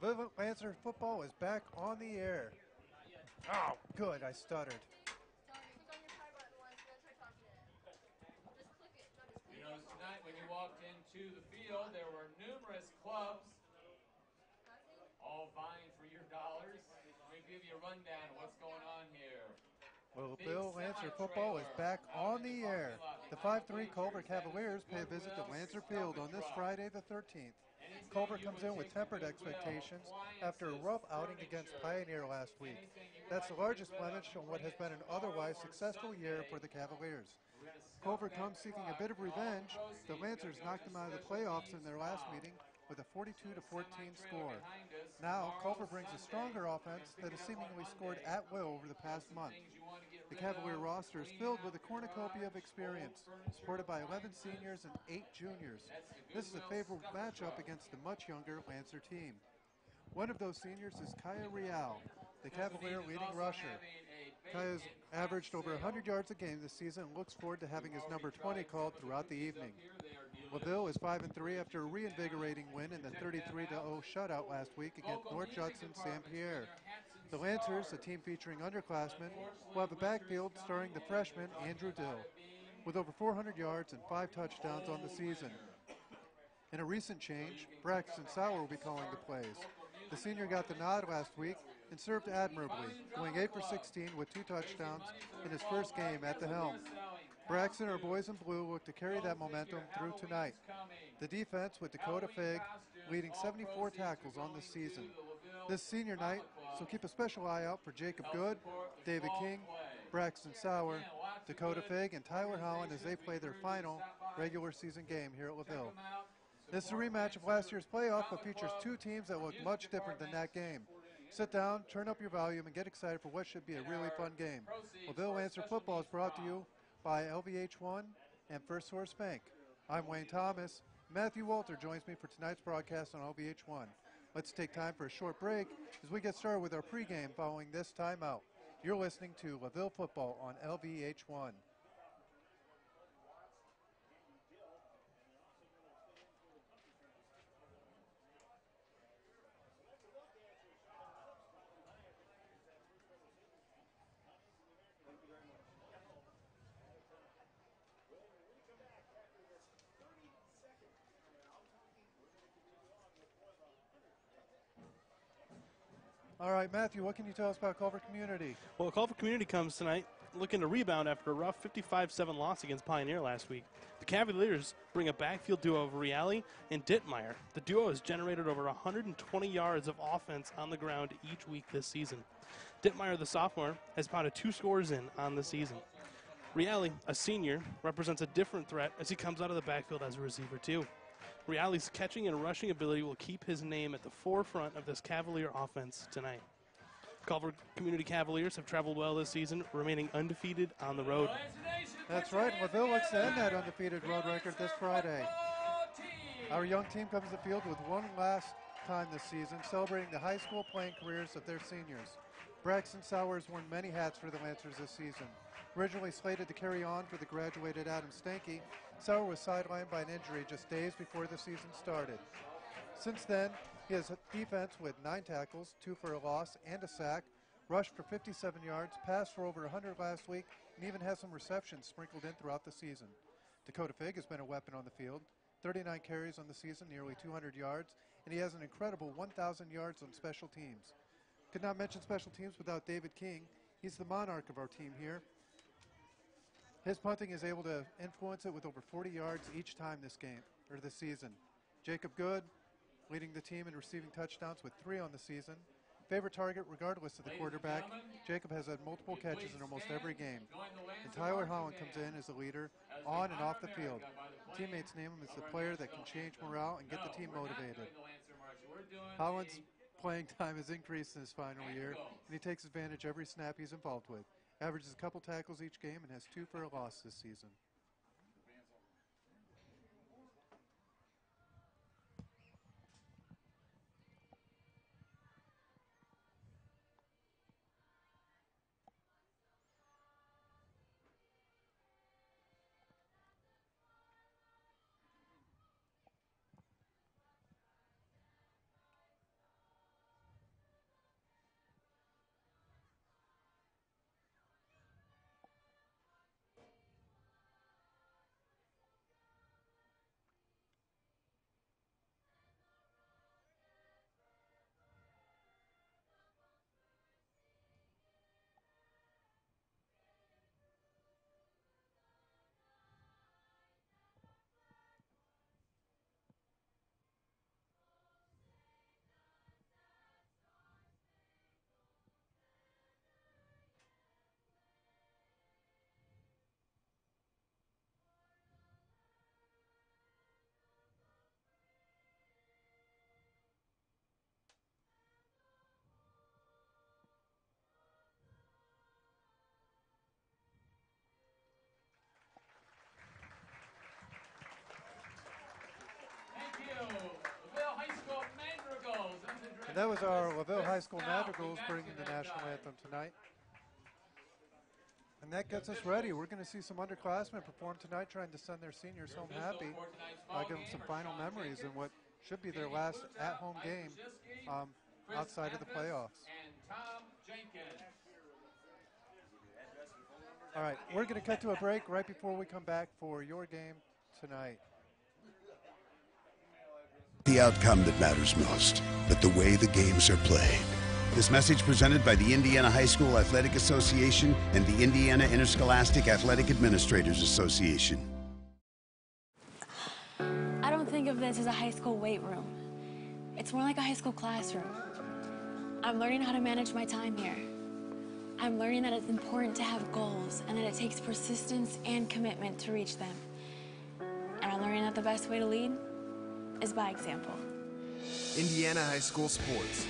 Laville Lancer football is back on the air. Oh, good, I stuttered. You noticed tonight when you walked into the field, there were numerous clubs all vying for your dollars. Let me give you a rundown of what's going on here. Well, Laville Lancer football is back on the air. The 5-3 Culver Cavaliers pay a visit to Lancer Field on this Friday the 13th. Culver comes in with tempered expectations after a rough outing against Pioneer last week. That's the largest blemish on what has been an otherwise successful year for the Cavaliers. Culver comes seeking a bit of revenge. The Lancers knocked them out of the playoffs in their last meeting with a 42-14 score. Now, Culver brings a stronger offense that has seemingly scored at will over the past month. The Cavalier roster is filled with a cornucopia of experience, supported by 11 seniors and 8 juniors. This is a favorable matchup against the much younger Lancer team. One of those seniors is Kaya Real, the Cavalier leading rusher. Kaya's averaged over 100 yards a game this season and looks forward to having his number 20 called throughout the evening. Laville is 5-3 after a reinvigorating win in the 33-0 shutout last week against North Judson St. Pierre. The Lancers, a team featuring underclassmen, will have a backfield starring the freshman Andrew Dill, with over 400 yards and 5 touchdowns on the season. In a recent change, Braxton Sauer will be calling the plays. The senior got the nod last week and served admirably, going 8 for 16 with 2 touchdowns in his first game at the helm. Braxton and our boys in blue look to carry that momentum through tonight. The defense with Dakota Fig leading 74 tackles on the season. This senior night, so keep a special eye out for Jacob Good, David King, Braxton Sauer, Dakota Fig, and Tyler Holland as they play their final regular season game here at Laville. This is a rematch of last year's playoff, but features 2 teams that look much different than that game. Sit down, turn up your volume, and get excited for what should be a really fun game. Laville Lancer football is brought to you by LVH1 and First Source Bank. I'm Wayne Thomas. Matthew Walter joins me for tonight's broadcast on LVH1. Let's take time for a short break as we get started with our pregame following this timeout. You're listening to Laville football on LVH1. All right, Matthew, what can you tell us about Culver Community? Well, Culver Community comes tonight looking to rebound after a rough 55-7 loss against Pioneer last week. The Cavaliers bring a backfield duo of Reale and Dittmeyer. The duo has generated over 120 yards of offense on the ground each week this season. Dittmeyer, the sophomore, has pounded 2 scores in on the season. Reale, a senior, represents a different threat as he comes out of the backfield as a receiver too. Reale's catching and rushing ability will keep his name at the forefront of this Cavalier offense tonight. Culver Community Cavaliers have traveled well this season, remaining undefeated on the road. That's right. Laville looks to end that undefeated road record this Friday. Our young team comes to the field with one last time this season, celebrating the high school playing careers of their seniors. Braxton Sauer has worn many hats for the Lancers this season. Originally slated to carry on for the graduated Adam Stanky, Sauer was sidelined by an injury just days before the season started. Since then, he has defense with 9 tackles, 2 for a loss and a sack, rushed for 57 yards, passed for over 100 last week, and even has some receptions sprinkled in throughout the season. Dakota Fig has been a weapon on the field, 39 carries on the season, nearly 200 yards, and he has an incredible 1,000 yards on special teams. Could not mention special teams without David King. He's the monarch of our team here. His punting is able to influence it with over 40 yards each time this season. Jacob Good leading the team in receiving touchdowns with 3 on the season. Favorite target regardless of the quarterback, Jacob has had multiple catches in almost every game. And Tyler Holland comes in as a leader on and off the field. Teammates name him as the player that can change morale and get the team motivated. Holland's playing time has increased in his final year, and he takes advantage every snap he's involved with. Averages a couple tackles each game and has 2 for a loss this season. That was our Laville High School Madrigals bringing the national anthem tonight. And that gets us ready. We're going to see some underclassmen perform tonight, trying to send their seniors home happy. Give them some final memories in what should be their last at-home game outside of the playoffs. All right, we're going to cut to a break right before we come back for your game tonight. The outcome that matters most, but the way the games are played. This message presented by the Indiana High School Athletic Association and the Indiana Interscholastic Athletic Administrators Association. I don't think of this as a high school weight room. It's more like a high school classroom. I'm learning how to manage my time here. I'm learning that it's important to have goals and that it takes persistence and commitment to reach them. And I'm learning that the best way to lead is by example. Indiana High School Sports.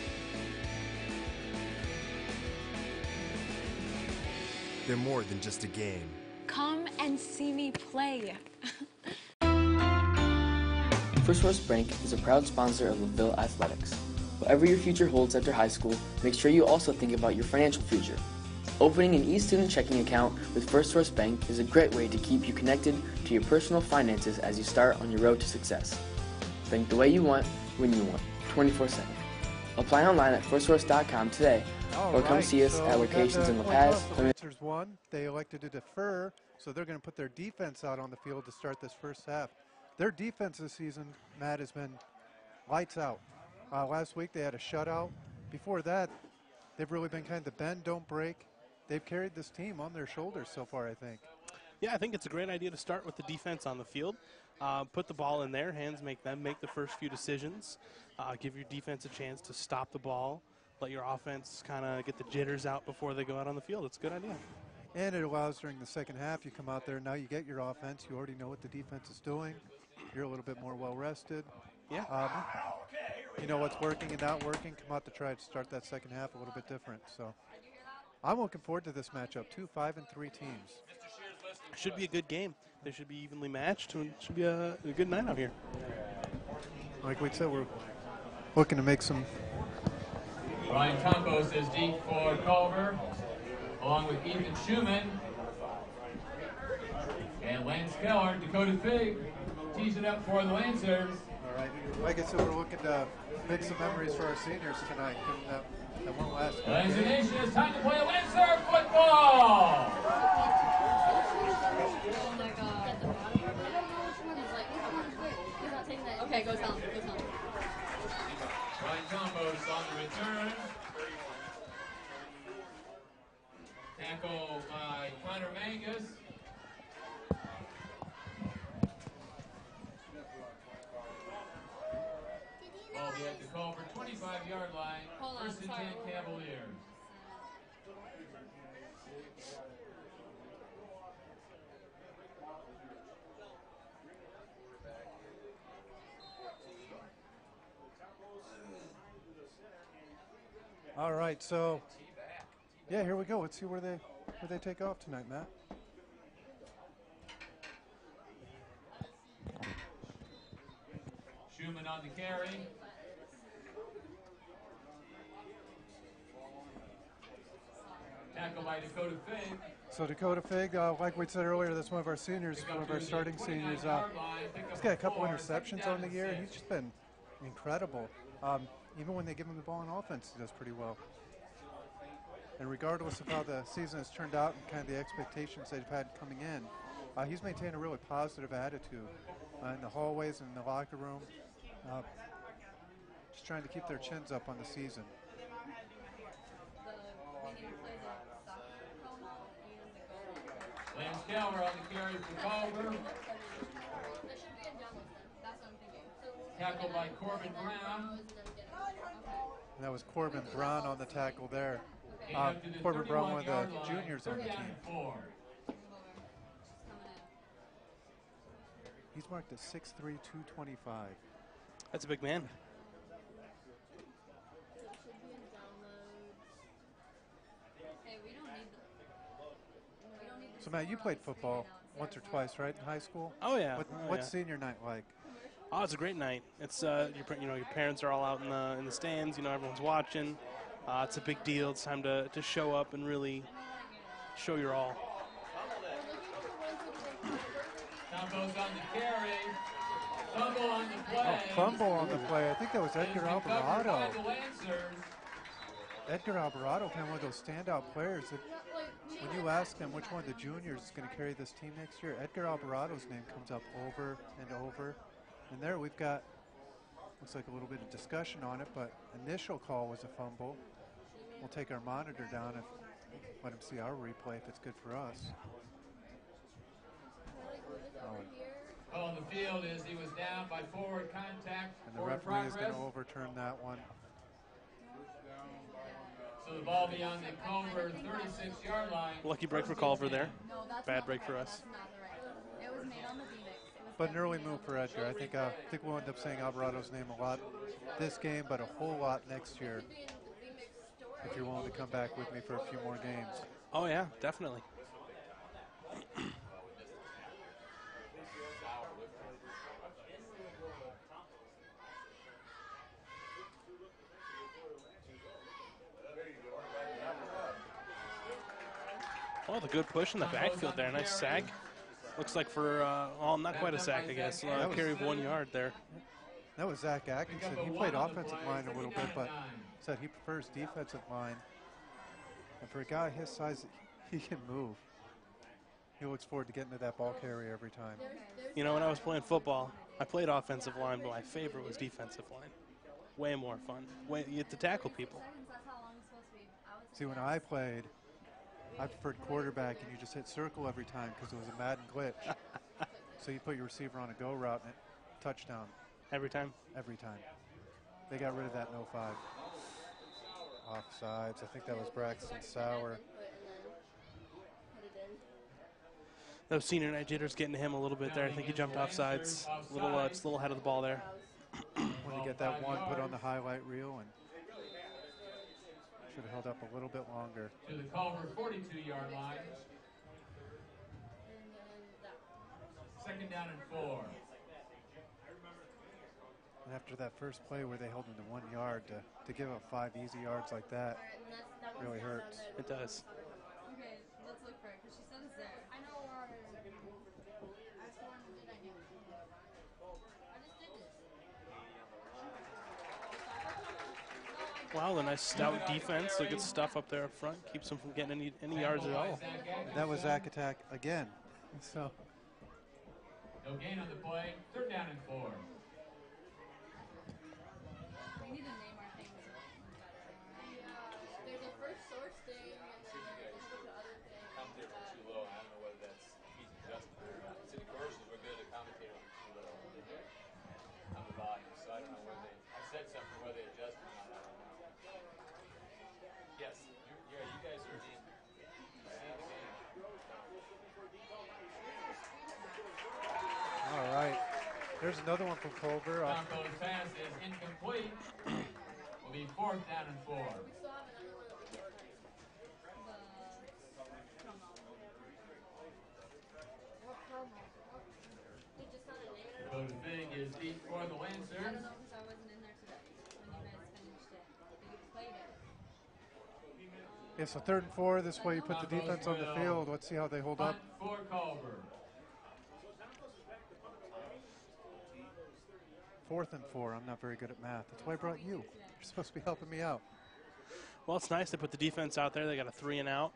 They're more than just a game. Come and see me play. First Source Bank is a proud sponsor of Laville Athletics. Whatever your future holds after high school, make sure you also think about your financial future. Opening an e-student checking account with First Source Bank is a great way to keep you connected to your personal finances as you start on your road to success. Bank the way you want, when you want, 24/7. Apply online at firstsource.com today, or come see us at locations in La Paz. Lancers won. They elected to defer, so they're going to put their defense out on the field to start this first half. Their defense this season, Matt, has been lights out. Last week they had a shutout. Before that, they've really been kind of bend, don't break. They've carried this team on their shoulders so far, I think. Yeah, I think it's a great idea to start with the defense on the field. Put the ball in their hands, make them make the first few decisions. Give your defense a chance to stop the ball. Let your offense kind of get the jitters out before they go out on the field. It's a good idea. And it allows during the second half, you come out there, now you get your offense. You already know what the defense is doing. You're a little bit more well-rested. Yeah. You know what's working and not working. Come out to try to start that second half a little bit different. So I'm looking forward to this matchup. 2 5-3 teams. Should be a good game. They should be evenly matched, and it should be a good night out here. Like we said, we're looking to make some. Ryan Campos is deep for Culver, along with Ethan Schumann. And Lance Keller, Dakota Fig, tees it up for the Lancers. All right. Like I said, we're looking to make some memories for our seniors tonight. That one last game. Lancer Nation, it's time to play Lancer football! Oh my god. Okay, go tell him. Ryan Campos on the return. Tackle by Connor Mangus. Ball be at the Culver 25-yard line. First and 10 Cavaliers. All right, so yeah, here we go. Let's see where they take off tonight, Matt. Schumann on the carry. Tackle by Dakota Fig. So Dakota Fig, like we said earlier, that's one of our seniors, one of our starting seniors. He's got a couple interceptions on the year. He's just been incredible. Even when they give him the ball on offense, he does pretty well. And regardless of how the season has turned out and kind of the expectations they've had coming in, he's maintained a really positive attitude in the hallways and in the locker room. Just trying to keep their chins up on the season. Lance Keller on the carry for Culver. Tackle by Corbin Brown. And that was Corbin Brown on the tackle there. Corbin Brown, one of the juniors on the team. He's marked at 6'3", 225. That's a big man. So Matt, you played football once or twice, right, in high school? Oh yeah. What's senior night like? Oh, it's a great night. It's your parents are all out in the stands. Everyone's watching. It's a big deal. It's time to show up and really show your all. Campos on the carry. Fumble on the play. Oh, fumble on the play. I think that was Edgar It's recovered Alvarado. by the Lancers. Edgar Alvarado, kind of one of those standout players that when you ask them which one of the juniors is going to carry this team next year, Edgar Alvarado's name comes up over and over. And there we've got, looks like a little bit of discussion on it, but initial call was a fumble. We'll take our monitor down and let him see our replay if it's good for us. On the field is he was down by forward contact. And the referee is going to overturn that one. So the ball beyond the Culver 36-yard line. Lucky break for Culver there. Bad break for us. It was made on the But an early move for Edgar. I think we'll end up saying Alvarado's name a lot this game, but a whole lot next year. If you're willing to come back with me for a few more games. Oh yeah, definitely. Oh, the good push in the backfield there. Nice sack. Looks like for, not quite a sack, I guess. Carry of 1 yard there. That was Zach Atkinson. He played offensive line a little bit, but said he prefers defensive line. And for a guy his size, he can move. He looks forward to getting to that ball carrier every time. When I was playing football, I played offensive line, but my favorite was defensive line. Way more fun. You get to tackle people. See, when I played, I preferred quarterback, and you just hit circle every time because it was a Madden glitch. So you put your receiver on a go route and touchdown. Every time? Every time. They got rid of that no 5. Offsides. I think that was Braxton Sauer. Those senior night jitters getting to him a little bit there. I think he jumped off sides. Just a little ahead of the ball there. When you get that one put on the highlight reel, and should have held up a little bit longer. To the Culver 42-yard line. Second down and 4. And after that first play where they held him to 1 yard, to give up 5 easy yards like that really hurts. It does. Okay, let's look for it because she said it's there. I know where. Wow, the nice stout defense. The good stuff up there up front. Keeps them from getting any yards at all. And that was Zach Attack again. So. No gain on the play. Third down and 4. We need to name our things better. There's a first source thing, and then there's a bunch of other things. Commentator for too low. I don't know whether that's he's adjusting or not. It's in the commercials. We're good at commentator on too low on the volume. So I don't know whether I said something whether they adjust or not. I don't know. Yes, you guys are in. All right. There's another one from Culver. Broncos pass is incomplete. Will be fourth down and 4. Go to big is deep for the I Lancers. don't know because I wasn't in there today when you guys finished it. But you played it. Yeah, so 3rd and 4. This way you put the defense on the field. Let's see how they hold up. For Culver. 4th and 4. I'm not very good at math. That's why I brought you. You're supposed to be helping me out. Well, it's nice they put the defense out there. They got a 3 and out.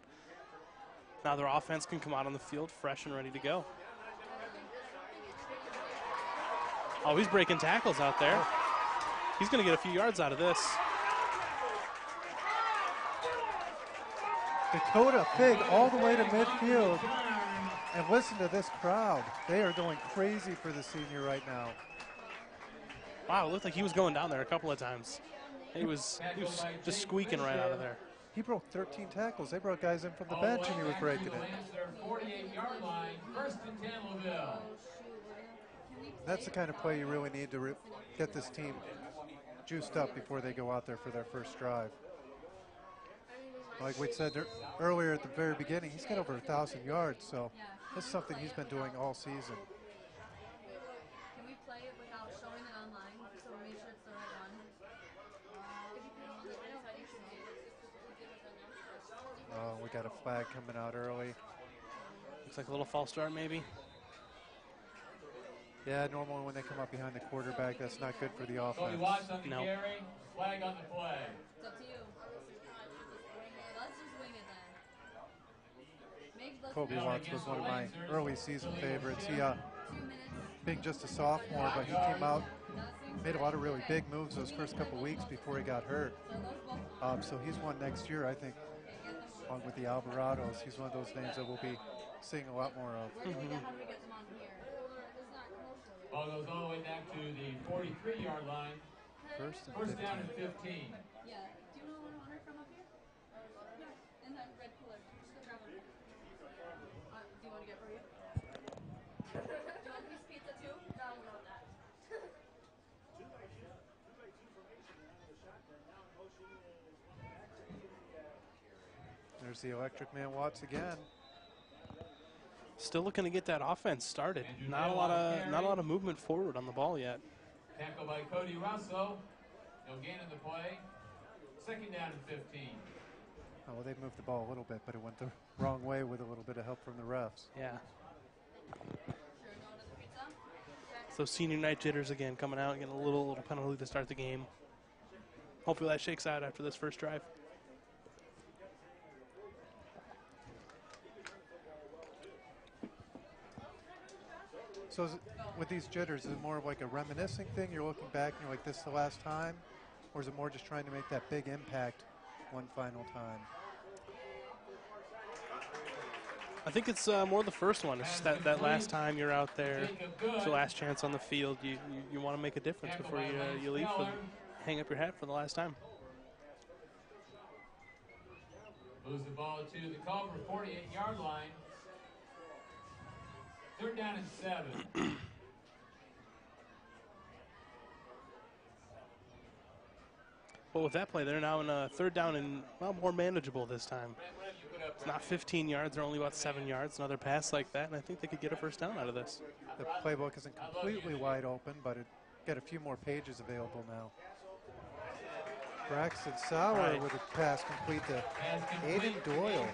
Now their offense can come out on the field fresh and ready to go. Oh, he's breaking tackles out there. He's going to get a few yards out of this. Dakota Fig all the way to midfield. And listen to this crowd. They are going crazy for the senior right now. Wow, it looked like he was going down there a couple of times. He was just squeaking right out of there. He broke 13 tackles. They brought guys in from the bench and he was breaking it. 48-yard line, first and 10 Laville. That's the kind of play you really need to get this team juiced up before they go out there for their first drive. Like we said earlier at the very beginning, he's got over 1,000 yards, so this is something he's been doing all season. Can we play it without showing got a flag coming out early. Looks like a little false start maybe. Yeah, normally when they come up behind the quarterback, that's not good for the Cody offense. Watts on the No. carry. Flag on the play. It's up to you. Let's just wing it then. Kobe Watts was one of my early season favorites. He, 2 minutes. being just a sophomore, but he came out, made a lot of really big moves those first couple weeks before he got hurt. So he's one next year, I think, along with the Alvarados. He's one of those names that we'll be seeing a lot more of. How do we get them on here? Ball goes all the way back to the 43-yard line. First and First down 15. and 15. Yeah. Do you know where I want her from up here? Yeah. In that red cooler. Just go grab one. Do you want to get for you? Do you want a piece of pizza too? No, not that. There's the electric man Watts again. Still looking to get that offense started. Not a lot of movement forward on the ball yet. Tackle by Cody Russell. No gain in the play. Second down and 15. Oh, well, they moved the ball a little bit, but it went the wrong way with a little bit of help from the refs. Yeah. So senior night jitters again coming out, getting a little penalty to start the game. Hopefully that shakes out after this first drive. So is it, with these jitters, is it more of like a reminiscing thing? You're looking back and you're like, this is the last time? Or is it more just trying to make that big impact one final time? I think it's more the first one. It's just that last time you're out there, it's your last chance on the field. You want to make a difference before you leave, hang up your hat for the last time. Moves the ball to the Culver 48-yard line. Third down and 7. Well, with that play, they're now in a third down and more manageable this time. It's not 15 yards, they're only about 7 yards. Another pass like that, and I think they could get a first down out of this. The playbook isn't completely wide open, but it got a few more pages available now. Braxton Sauer with a pass complete to Aiden Doyle.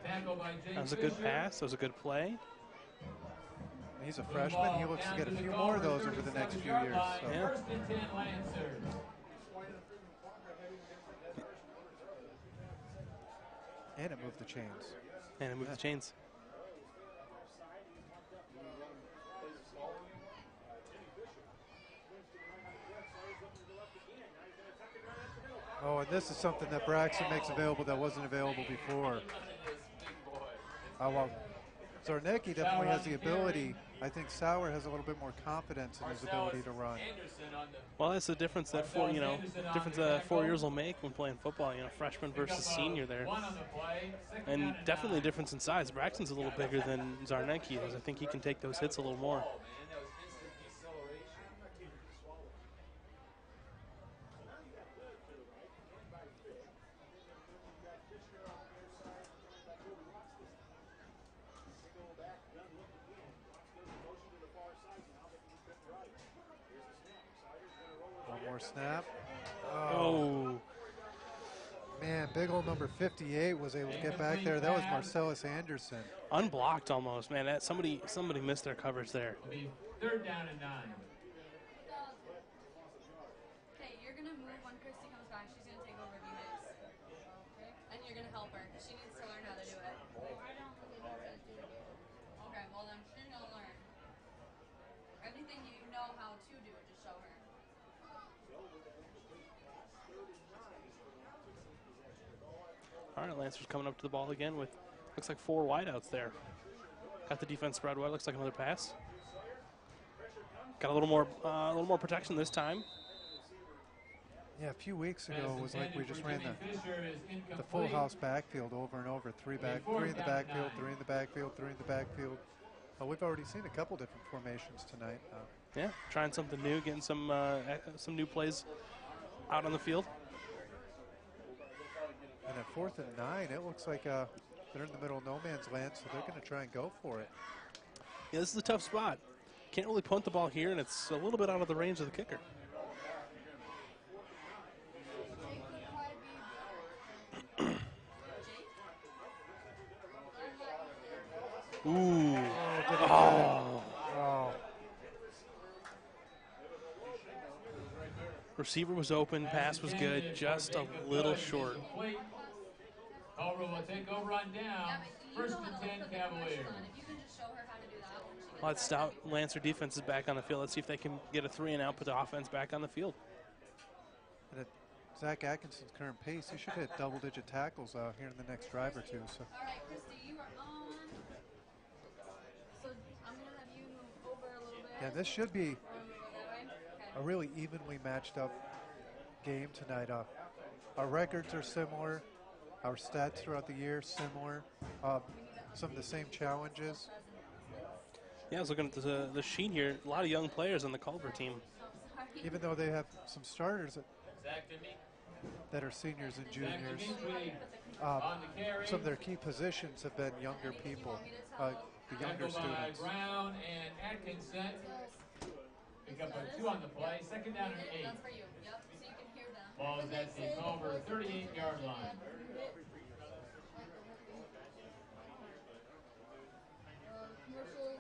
That was a good pass. That was a good play. He's a freshman. He looks to get a few more of those over the next few years. So. Yeah. First and 10 Lancers. And it moved the chains. And it moved the chains. Oh, and this is something that Braxton makes available that wasn't available before. Well, Zarnicki definitely has the ability. I think Sauer has a little bit more confidence in his ability to run. Well, that's the difference that 4 years will make when playing football. Freshman versus senior there, and definitely a difference in size. Braxton's a little bigger than Zarnicki is. I think he can take those hits a little more. Snap. Oh. Man, big old number 58 was able to get back there. That was Marcellus Anderson. Unblocked almost, man. Somebody missed their coverage there. Third down and 9. Okay, you're going to move when Christy comes back. She's going to take over the days. Okay? And you're going to help her. She needs to learn how to do it. I don't really know how to do it. Okay, well then she's going to learn. Everything you know how to do, just show her. All right, Lancers coming up to the ball again with, looks like 4 wideouts there. Got the defense spread wide. Looks like another pass. Got a little more protection this time. Yeah, a few weeks ago it was like we just ran the full house backfield over and over. Three in the backfield, 3 in the backfield, 3 in the backfield. We've already seen a couple different formations tonight. Yeah, trying something new, getting some new plays out on the field. And at 4th and 9, it looks like they're in the middle of no man's land, so they're going to try and go for it. Yeah, this is a tough spot. Can't really punt the ball here, and it's a little bit out of the range of the kicker. Ooh. Oh. Receiver was open, pass was good, just a little short. Culver will take over on down. First and 10 Cavaliers. If you can just show her how to do that when she gets Well, that stout Lancer defense is back on the field. Let's see if they can get a 3 and out, put the offense back on the field. And at Zach Atkinson's current pace, he should hit double-digit tackles out here in the next drive or two. So. All right, Christy, you are on. So I'm going to have you move over a little bit. Yeah, this should be Or move that way. Okay. a really evenly matched up game tonight. Our records are similar. Our stats throughout the year similar. Some of the same challenges. Yeah, I was looking at the sheet here. A lot of young players on the Culver team. Even though they have some starters that are seniors and juniors, some of their key positions have been younger people, the younger students. Brown and Atkinson. Pick up a 2 on the play. Second down and 8. That's for you. Yep, so you can hear them. Ball is at the Culver 38-yard line. Commercials.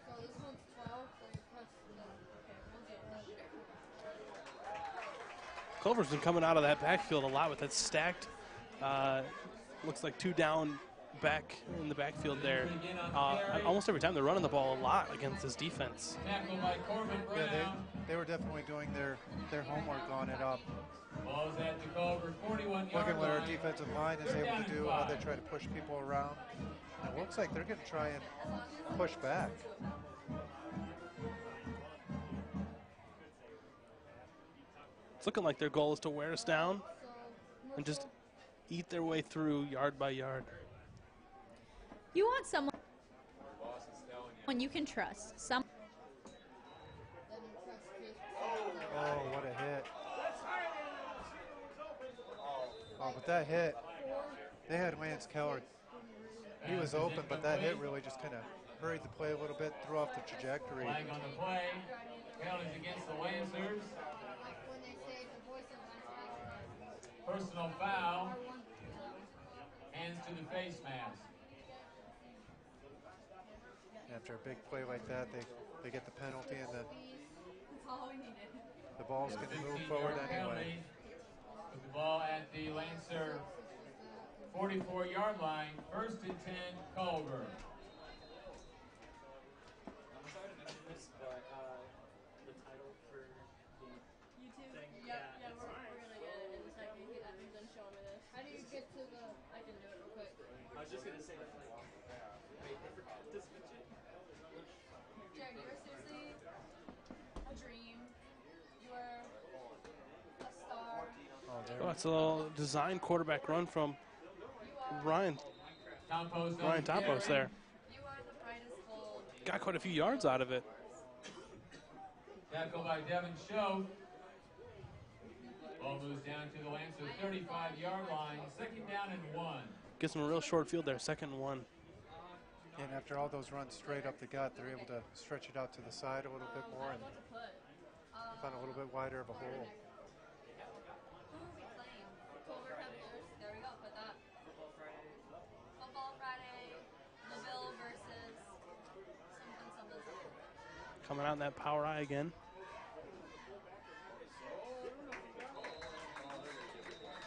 So this one's 12, so you press the, okay, we'll do that. Culver's been coming out of that backfield a lot with that stacked, looks like 2 down back in the backfield there. Almost every time they're running the ball a lot against this defense. Yeah, they were definitely doing their homework on it. Ball's at the Culver 41-yard Looking what our line. defensive line is able to do, how they try to push people around. And it looks like they're going to try and push back. It's looking like their goal is to wear us down and just eat their way through yard by yard. You want someone you can trust. Oh, what a hit. Oh, but that hit, they had Lance Keller. He was open, but that hit really just kind of hurried the play a little bit, threw off the trajectory. Flag on the play. Penalties against the Lancers. Personal foul. Hands to the face mask. After a big play like that, they get the penalty, and That's all we needed. the ball's going to move forward anyway. With the ball at the Lancer 44-yard line. First and 10, Culver. I'm sorry to mention this, but the title for the YouTube? thing. Yeah, we're gonna get it in a second. He's done showing me this. How do you get to the? I can do it real quick. I was just gonna say that, like, wait, I forgot to switch it. Jared, you are seriously a dream. You are a star. Oh, it's a little design quarterback run from Ryan Topos there. You are the brightest gold. Got quite a few yards out of it. Tackle by Devin Show. Ball moves down to the Lancer 35-yard line. Second down and 1. Gives them a real short field there, 2nd and 1. And after all those runs straight up the gut, they're able to stretch it out to the side a little bit more and find a little bit wider of a hole. Who are we playing? Culver Cavaliers. There we go. Put that. Football Friday. Laville versus something. Coming out in that power eye again.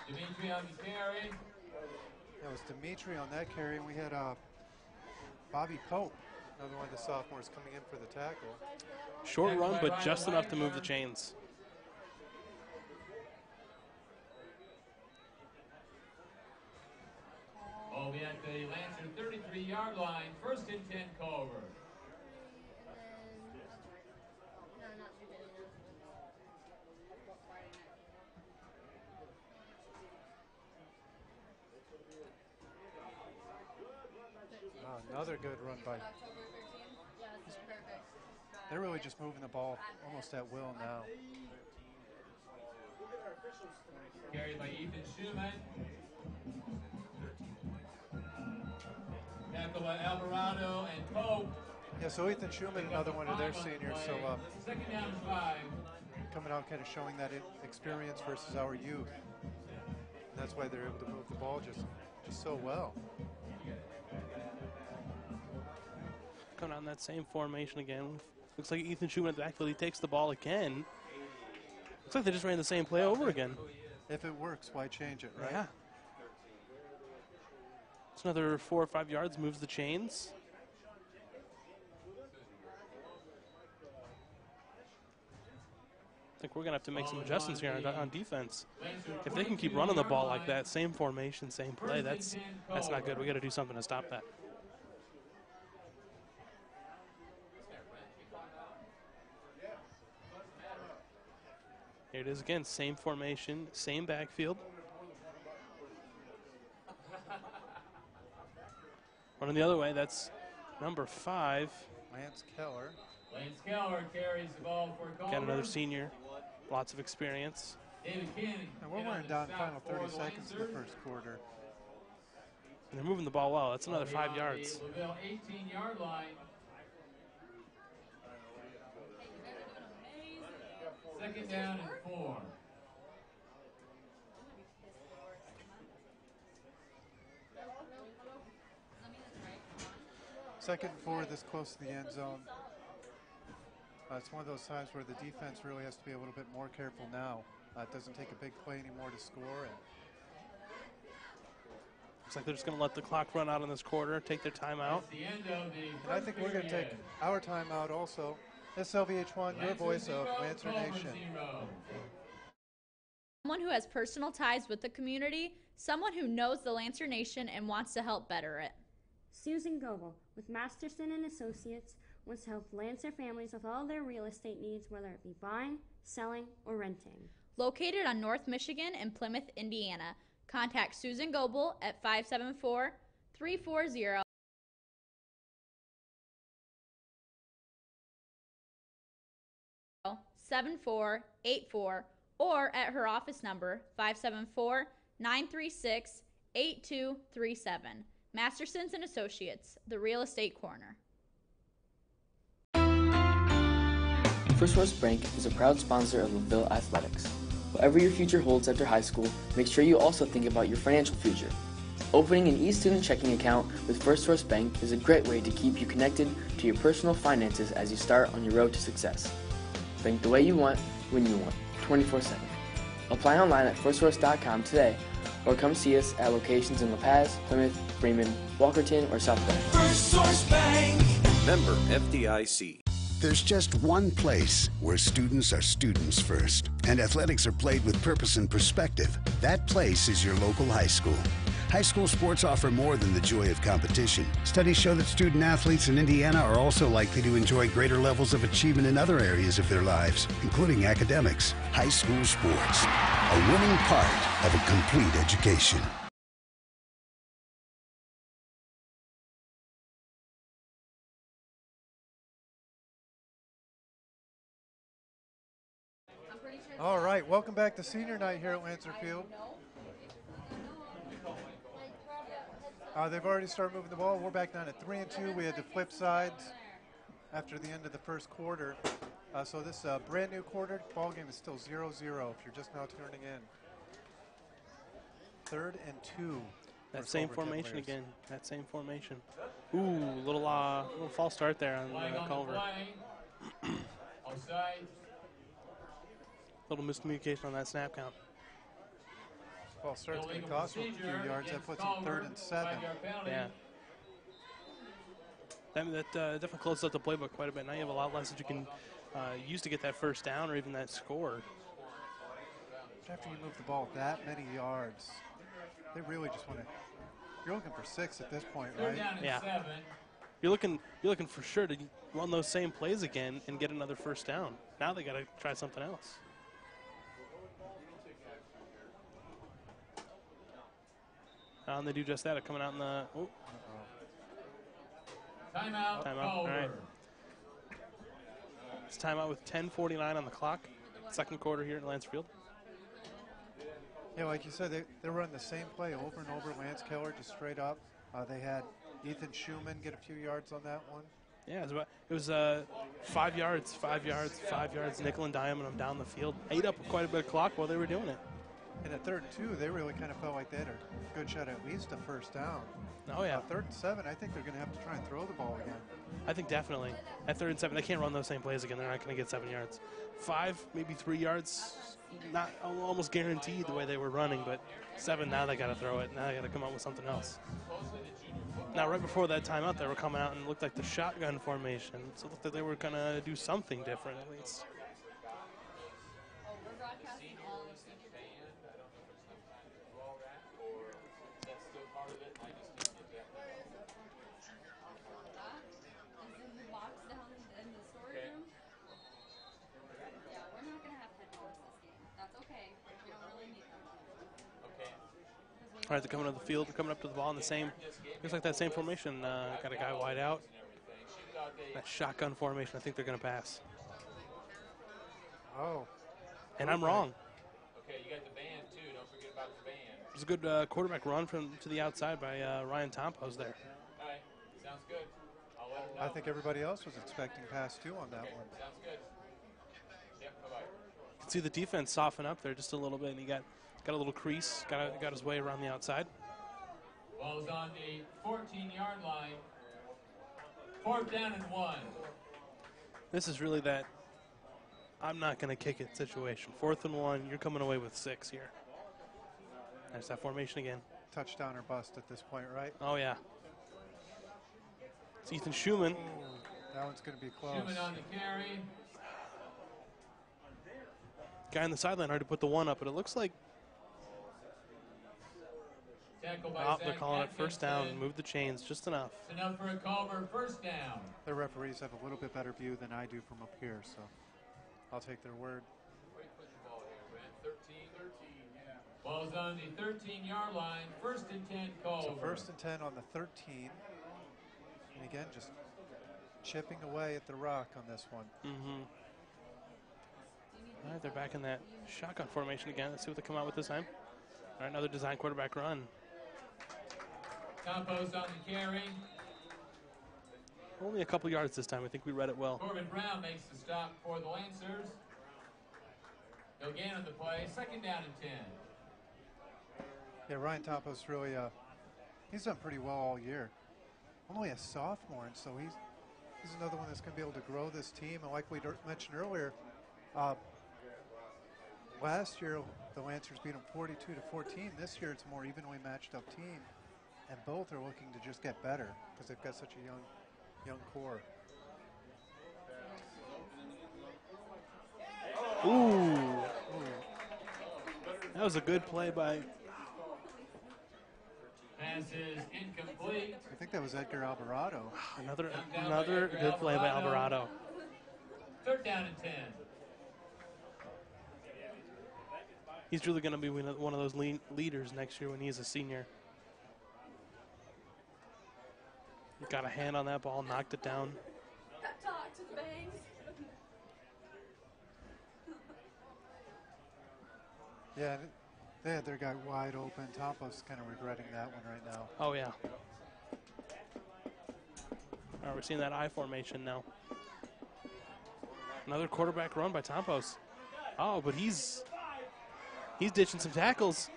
Dimitri on the carry. That was Dimitri on that carry, and we had Bobby Pope, another one of the sophomores, coming in for the tackle. Short run, but just enough to move the chains. Ball be at the Lancer 33-yard line. First and 10, Culver. Another good run by. They're really just moving the ball almost at will now. Carried by Ethan Schumann. Tackle by Alvarado and Pope. Yeah, so Ethan Schumann, another one of their seniors. So second down and 5. Coming out kind of showing that experience versus our youth. And that's why they're able to move the ball just so well. Coming out in that same formation again. Looks like Ethan Schumann at the backfield. He takes the ball again. Looks like they just ran the same play over again. If it works, why change it, right? Yeah. It's another 4 or 5 yards, moves the chains. I think we're going to have to make some adjustments here on defense. If they can keep running the ball like that, same formation, same play, that's not good. We got to do something to stop that. Here it is again, same formation, same backfield. Running the other way, that's number 5. Lance Keller. Lance Keller carries the ball for Culver. Got another senior, lots of experience. David King. And we're wearing down final 30 seconds of the first quarter. And they're moving the ball well. That's another 5 yards. Laville 18-yard line. Second down and 4. Second and 4 this close to the end zone. It's one of those times where the defense really has to be a little bit more careful now. It doesn't take a big play anymore to score. Looks like they're just going to let the clock run out in this quarter, take their timeout. And I think we're going to take our timeout also. SLVH1, your voice of Lancer Nation. Someone who has personal ties with the community, someone who knows the Lancer Nation and wants to help better it. Susan Goebel with Masterson and Associates wants to help Lancer families with all their real estate needs, whether it be buying, selling, or renting. Located on North Michigan and Plymouth, Indiana. Contact Susan Goebel at 574-340-7484 or at her office number 574-936-8237. Mastersons and Associates, the Real Estate Corner. First Source Bank is a proud sponsor of Laville Athletics. Whatever your future holds after high school, make sure you also think about your financial future. Opening an e-student checking account with First Source Bank is a great way to keep you connected to your personal finances as you start on your road to success. Bank the way you want, when you want, 24/7. Apply online at firstsource.com today, or come see us at locations in La Paz, Plymouth, Freeman, Walkerton, or South Bend. First Source Bank. Member FDIC. There's just one place where students are students first, and athletics are played with purpose and perspective. That place is your local high school. High school sports offer more than the joy of competition. Studies show that student athletes in Indiana are also likely to enjoy greater levels of achievement in other areas of their lives, including academics. High school sports, a winning part of a complete education. All right, welcome back to senior night here at Lancer Field. They've already started moving the ball. We're back down at 3-2. We had to flip sides after the end of the first quarter. So this brand new quarter, ball game is still 0-0 if you're just now tuning in. 3rd and 2. That same formation again. That same formation. Ooh, little false start there on Culver. Little miscommunication on that snap count. Well, starts going to cost him a few yards. That puts him 3rd and 7. Yeah. That definitely closes up the playbook quite a bit. Now you have a lot less that you can use to get that first down or even that score. After you move the ball that many yards, they really just want to. You're looking for 6 at this point, right? Yeah. You're looking for sure to run those same plays again and get another first down. Now they got to try something else. And they do just that. Coming out in the Timeout. All right. It's timeout with 10:49 on the clock. Second quarter here at Lancer Field. Yeah, like you said, they run the same play over and over. Lance Keller just straight up. They had Ethan Schumann get a few yards on that one. Yeah, it was 5 yards, nickel and dime them down the field. Ate up quite a bit of clock while they were doing it. In a 3rd and 2, they really kind of felt like they had a good shot at least a first down. Oh, yeah. 3rd and 7, I think they're going to have to try and throw the ball again. I think definitely. At 3rd and 7, they can't run those same plays again. They're not going to get 7 yards. 5, maybe 3 yards, not almost guaranteed the way they were running, but 7, now they got to throw it. Now they got to come up with something else. Now, right before that timeout, they were coming out and it looked like the shotgun formation. So it looked like they were going to do something different at least. All right, they're coming to the field. They're coming up to the ball in the same, looks like that same formation. Got a guy wide out. That shotgun formation, I think they're going to pass. Oh. And I'm wrong. Okay, you got the band, too. Don't forget about the band. There's a good quarterback run to the outside by Ryan Tompos there. All right, sounds good. I'll let her know. I think everybody else was expecting pass 2 on that one. Sounds good. Yep, bye-bye. You can see the defense soften up there just a little bit, and he got a little crease, got his way around the outside. Ball's on the 14-yard line. 4th down and 1. This is really that I'm not going to kick it situation. 4th and 1, you're coming away with 6 here. There's that formation again. Touchdown or bust at this point, right? Oh, yeah. It's Ethan Schumann. Ooh, that one's going to be close. Schumann on the carry. Guy on the sideline hard to put the 1 up, but it looks like they're calling it first down. Move the chains just enough. It's enough for a Culver first down. The referees have a little bit better view than I do from up here, so I'll take their word. Ball's on the 13-yard line. 1st and 10, Culver. So 1st and 10 on the 13. And again, just chipping away at the rock on this one. Mm-hmm. All right, they're back in that shotgun formation again. Let's see what they come out with this time. All right, another design quarterback run. Campos on the carry. Only a couple yards this time. I think we read it well. Corbin Brown makes the stop for the Lancers. They'll gain on the play. 2nd down and 10. Yeah, Ryan Tompos really, he's done pretty well all year. Only a sophomore, and so he's another one that's going to be able to grow this team. And like we mentioned earlier, last year the Lancers beat them 42-14. This year it's a more evenly matched up team, and both are looking to just get better because they've got such a young core. Ooh. That was a good play by. Pass is incomplete. I think that was Edgar Alvarado. Another good play by Alvarado. 3rd down and 10. He's really going to be one of those leaders next year when he's a senior. He got a hand on that ball, knocked it down. Talk to the bangs. Yeah, they had their guy wide open. Tompos kind of regretting that one right now. Oh, yeah. All right, we're seeing that I formation now. Another quarterback run by Tompos. Oh, but he's ditching some tackles.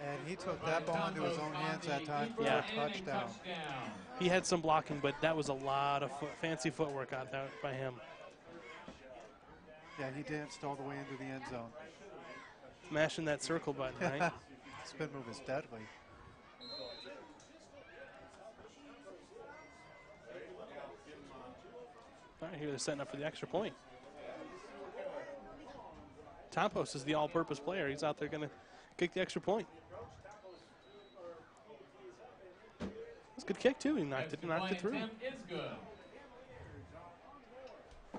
And he took that ball into his own hands that time for a touchdown. He had some blocking, but that was a lot of fancy footwork out there by him. Yeah, he danced all the way into the end zone. Mashing that circle button, right? Spin move is deadly. All right, here they're setting up for the extra point. Tompos is the all-purpose player. He's out there going to kick the extra point. That's a good kick, too. He knocked it through.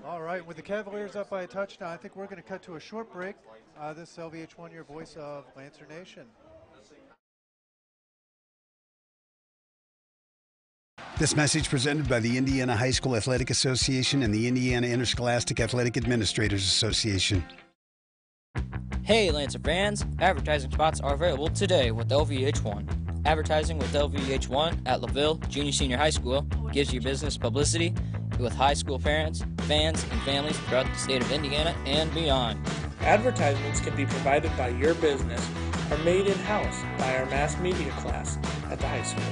All right, with the Cavaliers up by a touchdown, I think we're going to cut to a short break. This is LVH1, your voice of Lancer Nation. This message presented by the Indiana High School Athletic Association and the Indiana Interscholastic Athletic Administrators Association. Hey Lancer fans, advertising spots are available today with LVH1. Advertising with LVH1 at Laville Junior Senior High School gives you business publicity with high school parents, fans, and families throughout the state of Indiana and beyond. Advertisements can be provided by your business or made in-house by our mass media class at the high school.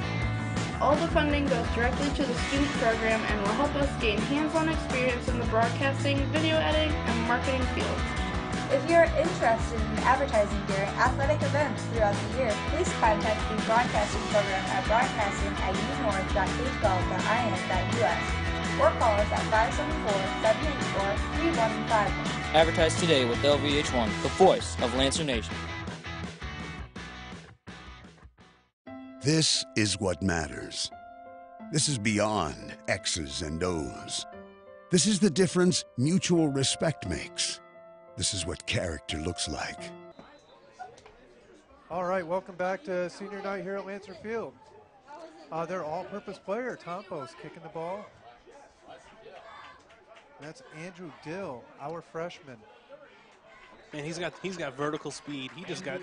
All the funding goes directly to the student program and will help us gain hands-on experience in the broadcasting, video editing, and marketing fields. If you are interested in advertising during athletic events throughout the year, please contact the broadcasting program at broadcasting@unorth.kgov.in.us or call us at 574-784-3151. Advertise today with LVH1, the voice of Lancer Nation. This is what matters. This is beyond X's and O's. This is the difference mutual respect makes. This is what character looks like. All right, welcome back to senior night here at Lancer Field. Their all-purpose player, Tompos, kicking the ball. That's Andrew Dill, our freshman. Man, he's got vertical speed. He just got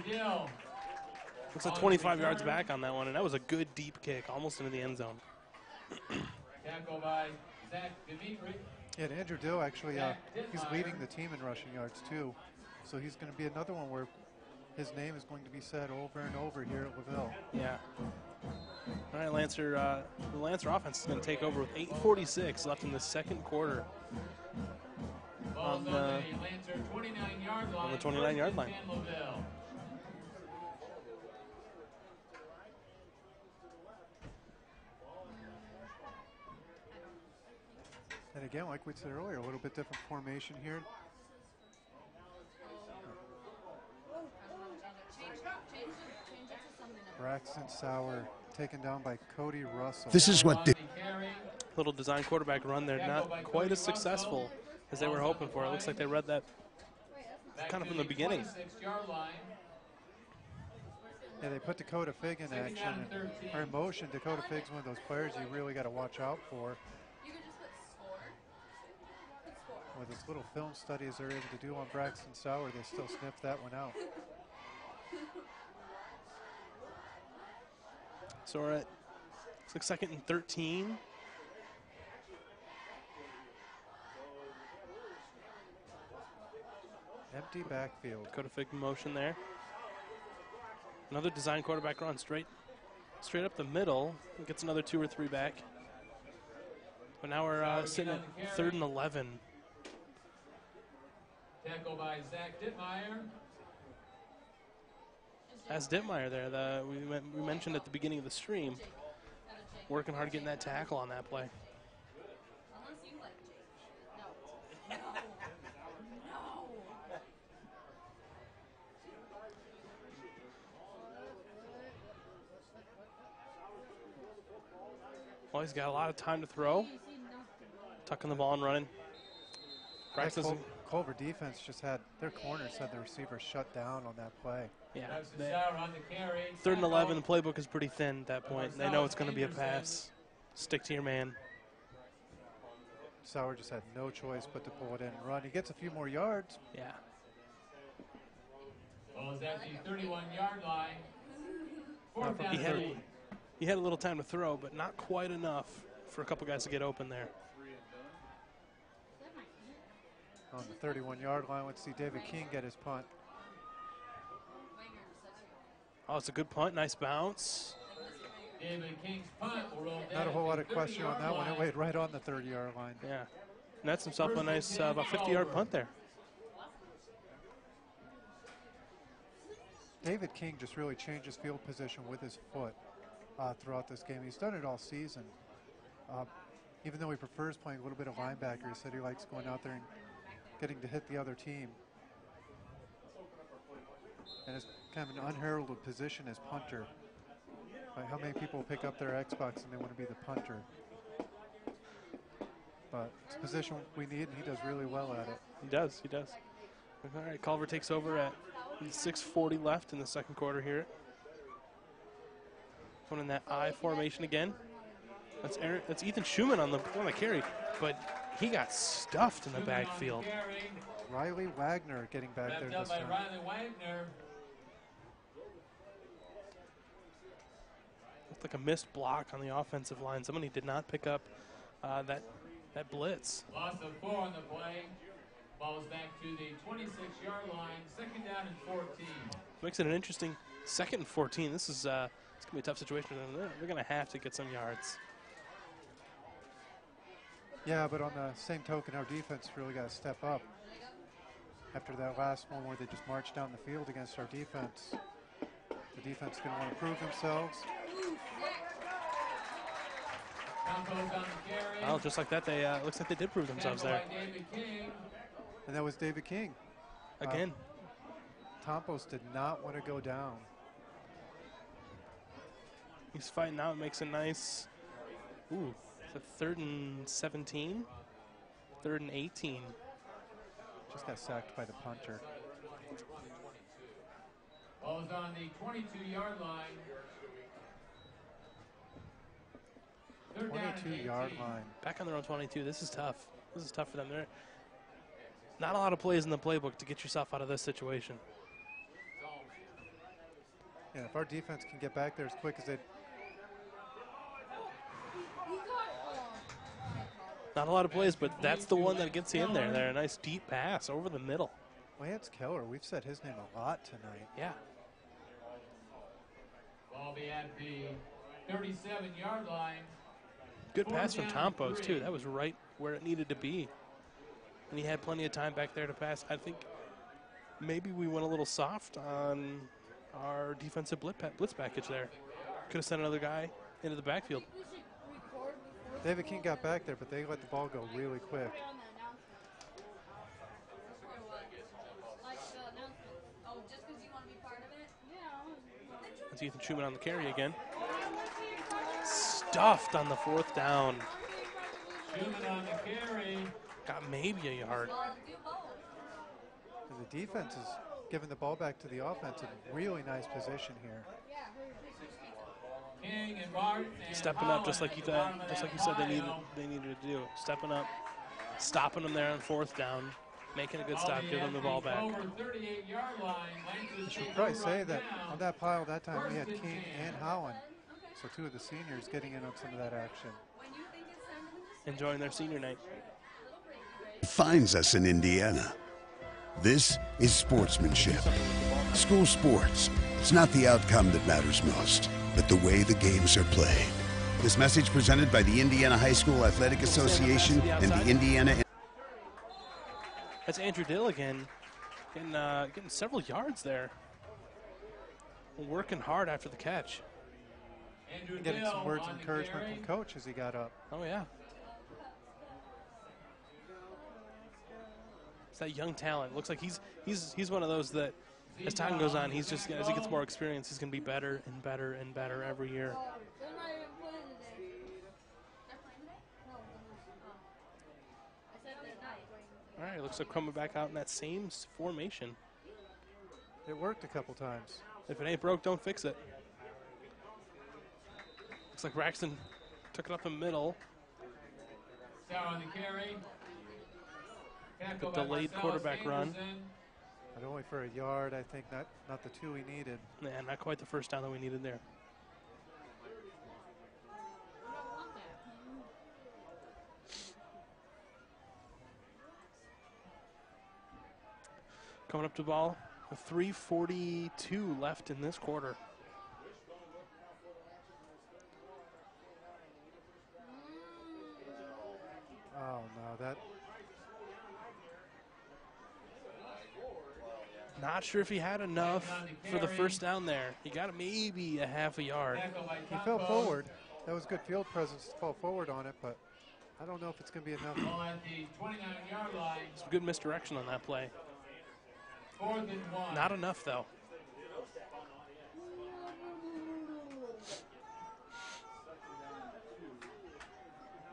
looks like 25 yards back on that one, and that was a good deep kick, almost into the end zone. Tackle by Zach Dimitri. Yeah, and Andrew Dill actually, he's leading the team in rushing yards too. So he's going to be another one where his name is going to be said over and over here at Laville. Yeah. All right, Lancer. The Lancer offense is going to take over with 8:46 left in the second quarter. On the 29-yard line. And again, like we said earlier, a little bit different formation here. Braxton Sauer taken down by Cody Russell. This is what little design quarterback run there, not quite as successful as they were hoping for. It looks like they read that kind of from the beginning. Yeah, they put Dakota Fig in action, or in motion. Dakota Fig's one of those players you really got to watch out for. With as little film studies they're able to do on Braxton Sauer, they still sniffed that one out. So we're at, looks like second and 13. Empty backfield. Dakota Fig in motion there. Another design quarterback run straight up the middle. Gets another 2 or 3 back. But now we're sitting at 3rd and 11. Tackle by Zach Dittmeyer. As Dittmeyer there, we mentioned at the beginning of the stream, working hard getting that tackle on that play. Well, he's got a lot of time to throw. Tucking the ball and running. Culver defense just had, their corners had the receiver shut down on that play. Yeah. 3rd and 11, the playbook is pretty thin at that point. They know it's going to be a pass. Stick to your man. Sauer just had no choice but to pull it in and run. He gets a few more yards. Yeah. Well, is at the 31-yard line. He had a little time to throw, but not quite enough for a couple guys to get open there. On the 31-yard line, let's see David King get his punt. Oh, it's a good punt. Nice bounce. David King's punt will roll down. Not a whole lot of question on that one. It laid right on the 30-yard line. Yeah. Nets himself a nice about 50-yard punt there. David King just really changes field position with his foot throughout this game. He's done it all season. Even though he prefers playing a little bit of linebacker, he said he likes going out there and getting to hit the other team. And it's kind of an unheralded position as punter. Like how many people pick up their Xbox and they want to be the punter? But it's a position we need, and he does really well at it. He does. All right, Culver takes over at 6:40 left in the second quarter here. Going in that I formation again. That's Ethan Schumann on the carry, but he got stuffed in the backfield. Riley Wagner getting back there this time. Riley Wagner. Looked like a missed block on the offensive line. Somebody did not pick up that blitz. Loss of 4 on the play. Ball's back to the 26-yard line, second down and 14. Makes it an interesting 2nd and 14. This is it's going to be a tough situation for them. They're going to have to get some yards. Yeah, but on the same token, our defense really got to step up. After that last one where they just marched down the field against our defense, the defense is going to want to prove themselves. Well, just like that, they looks like they did prove themselves there. And that was David King. Again. Tompos did not want to go down. He's fighting out, makes a nice, ooh, it's a 3rd and 17, 3rd and 18. Just got sacked by the punter. Ball's on the 22-yard line. 22-yard line. Back on their own 22. This is tough. This is tough for them. There not a lot of plays in the playbook to get yourself out of this situation. Yeah, if our defense can get back there as quick as they... Not a lot of plays, but that's the one that gets you in there. There, a nice deep pass over the middle. Lance Keller, we've said his name a lot tonight. Yeah. Ball be at the 37-yard line. Good pass from Tompos, too. That was right where it needed to be. And he had plenty of time back there to pass. I think maybe we went a little soft on our defensive blitz package there. Could have sent another guy into the backfield. David King got back there, but they let the ball go really quick. That's Ethan Schumann on the carry again. Stuffed on the 4th down. Schumann on the carry. Got maybe a yard. And the defense is giving the ball back to the offense in really nice position here. King and Martin and Stepping up just like you thought, just like you said they needed to do. Stepping up, stopping them there on 4th down, making a good stop, giving them the ball back. I should probably say that on that pile that time we had King and Holland. So 2 of the seniors getting in on some of that action. Enjoying their senior night. Finds us in Indiana. This is sportsmanship. School sports. It's not the outcome that matters most, but the way the games are played. This message presented by the Indiana High School Athletic Association and the Indiana... That's Andrew Dill again, getting several yards there. Working hard after the catch. Getting some words of encouragement from Coach as he got up. Oh, yeah. It's that young talent. Looks like he's one of those that, as time goes on, he's just, as he gets more experience, he's going to be better and better and better every year. All right, looks like coming back out in that same formation. It worked a couple times. If it ain't broke, don't fix it. Looks like Braxton took it up the middle. Sauer on the carry. The delayed quarterback run. But only for a yard, I think, not the 2 we needed. Yeah, not quite the first down that we needed there. Coming up to the ball, with 3:42 left in this quarter. Oh, no, that... Not sure if he had enough for the first down there. He got maybe a half a yard. He fell forward. That was good field presence to fall forward on it, but I don't know if it's going to be enough. Some good misdirection on that play. 4th and 1. Not enough, though.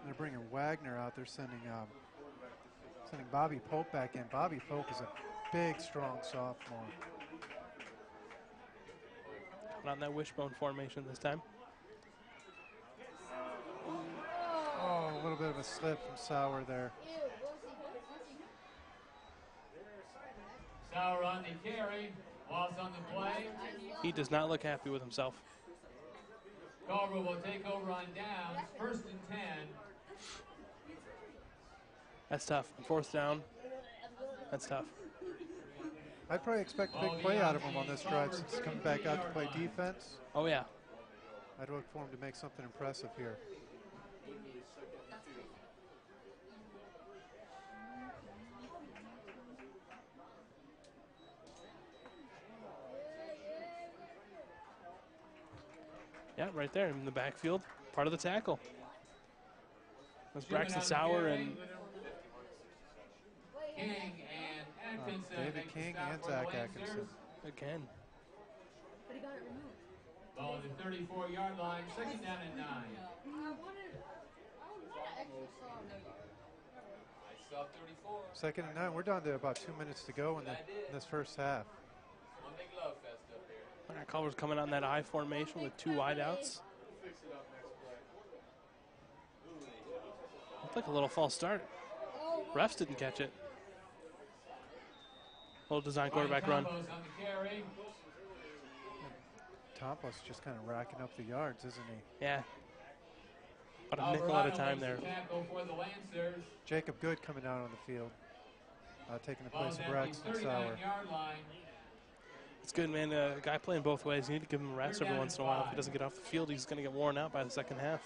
They're bringing Wagner out. They're sending Bobby Pope back in. Bobby Pope is a big, strong sophomore. Not in that wishbone formation this time. Oh, a little bit of a slip from Sauer there. Sauer on the carry. Loss on the play. He does not look happy with himself. Culver will take over on downs. 1st and 10. That's tough. 4th down. That's tough. I'd probably expect a big play out of him on this drive since he's coming back out to play defense. Oh, yeah. I'd look for him to make something impressive here. Yeah, right there in the backfield, part of the tackle. That's Braxton Sauer and David King and Zach Atkinson. Again. But he got it removed. Ball at the 34-yard line, second down and 9. I saw 34. Second and 9. We're down to about 2 minutes to go in this first half. One big love fest up here. All right, Culver's coming on that I formation with 2 wideouts. Looked like a little false start. Refs didn't catch it. Little design quarterback run. Tompos just kind of racking up the yards, isn't he? Yeah. About a nickel at a time there. Jacob Good coming out on the field, taking the place of Braxton Sauer. It's good, man. A guy playing both ways. You need to give him a rest every once in a while. If he doesn't get off the field, he's going to get worn out by the second half.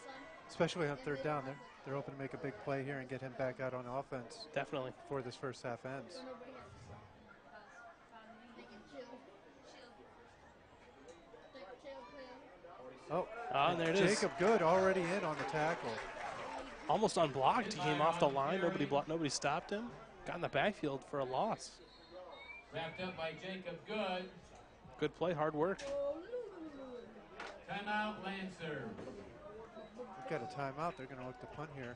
Especially on third down. They're hoping to make a big play here and get him back out on offense. Definitely. Before this first half ends. Oh, and there it is. Jacob Good already in on the tackle. Almost unblocked. He came off the line. Nobody stopped him. Got in the backfield for a loss. Wrapped up by Jacob Good. Good play, hard work. Timeout, Lancer. We've got a timeout. They're going to look to punt here.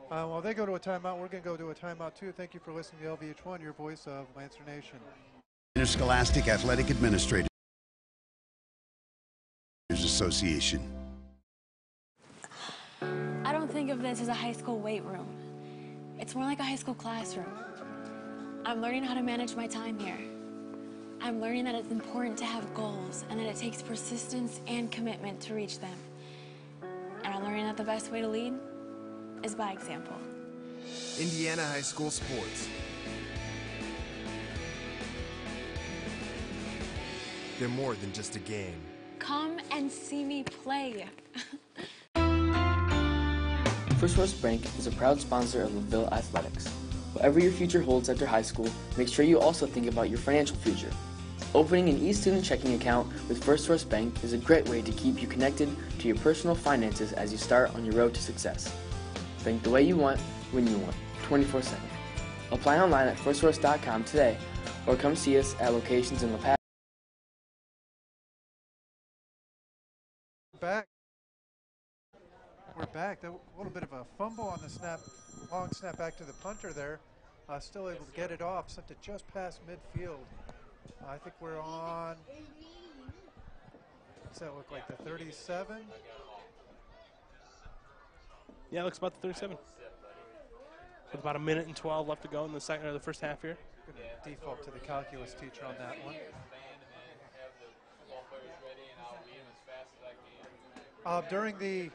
While they go to a timeout, we're going to go to a timeout too. Thank you for listening to LVH1, your voice of Lancer Nation. Interscholastic Athletic Administrators Association. I don't think of this as a high school weight room. It's more like a high school classroom. I'm learning how to manage my time here. I'm learning that it's important to have goals and that it takes persistence and commitment to reach them. And I'm learning that the best way to lead is by example. Indiana High School Sports. They're more than just a game. Come and see me play. First Horse Bank is a proud sponsor of Laville Athletics. Whatever your future holds after high school, make sure you also think about your financial future. Opening an e-student checking account with First Horse Bank is a great way to keep you connected to your personal finances as you start on your road to success. Bank the way you want, when you want, 24/7. Apply online at firsthorse.com today, or come see us at locations in La Paz. We're back. A little bit of a fumble on the snap, long snap back to the punter there. Still able to get it off, sent it just past midfield. I think we're on, does that look like the 37? Yeah, it looks about the 37. With about 1:12 left to go in the second or the first half here. Going to default to the calculus teacher on that one. During the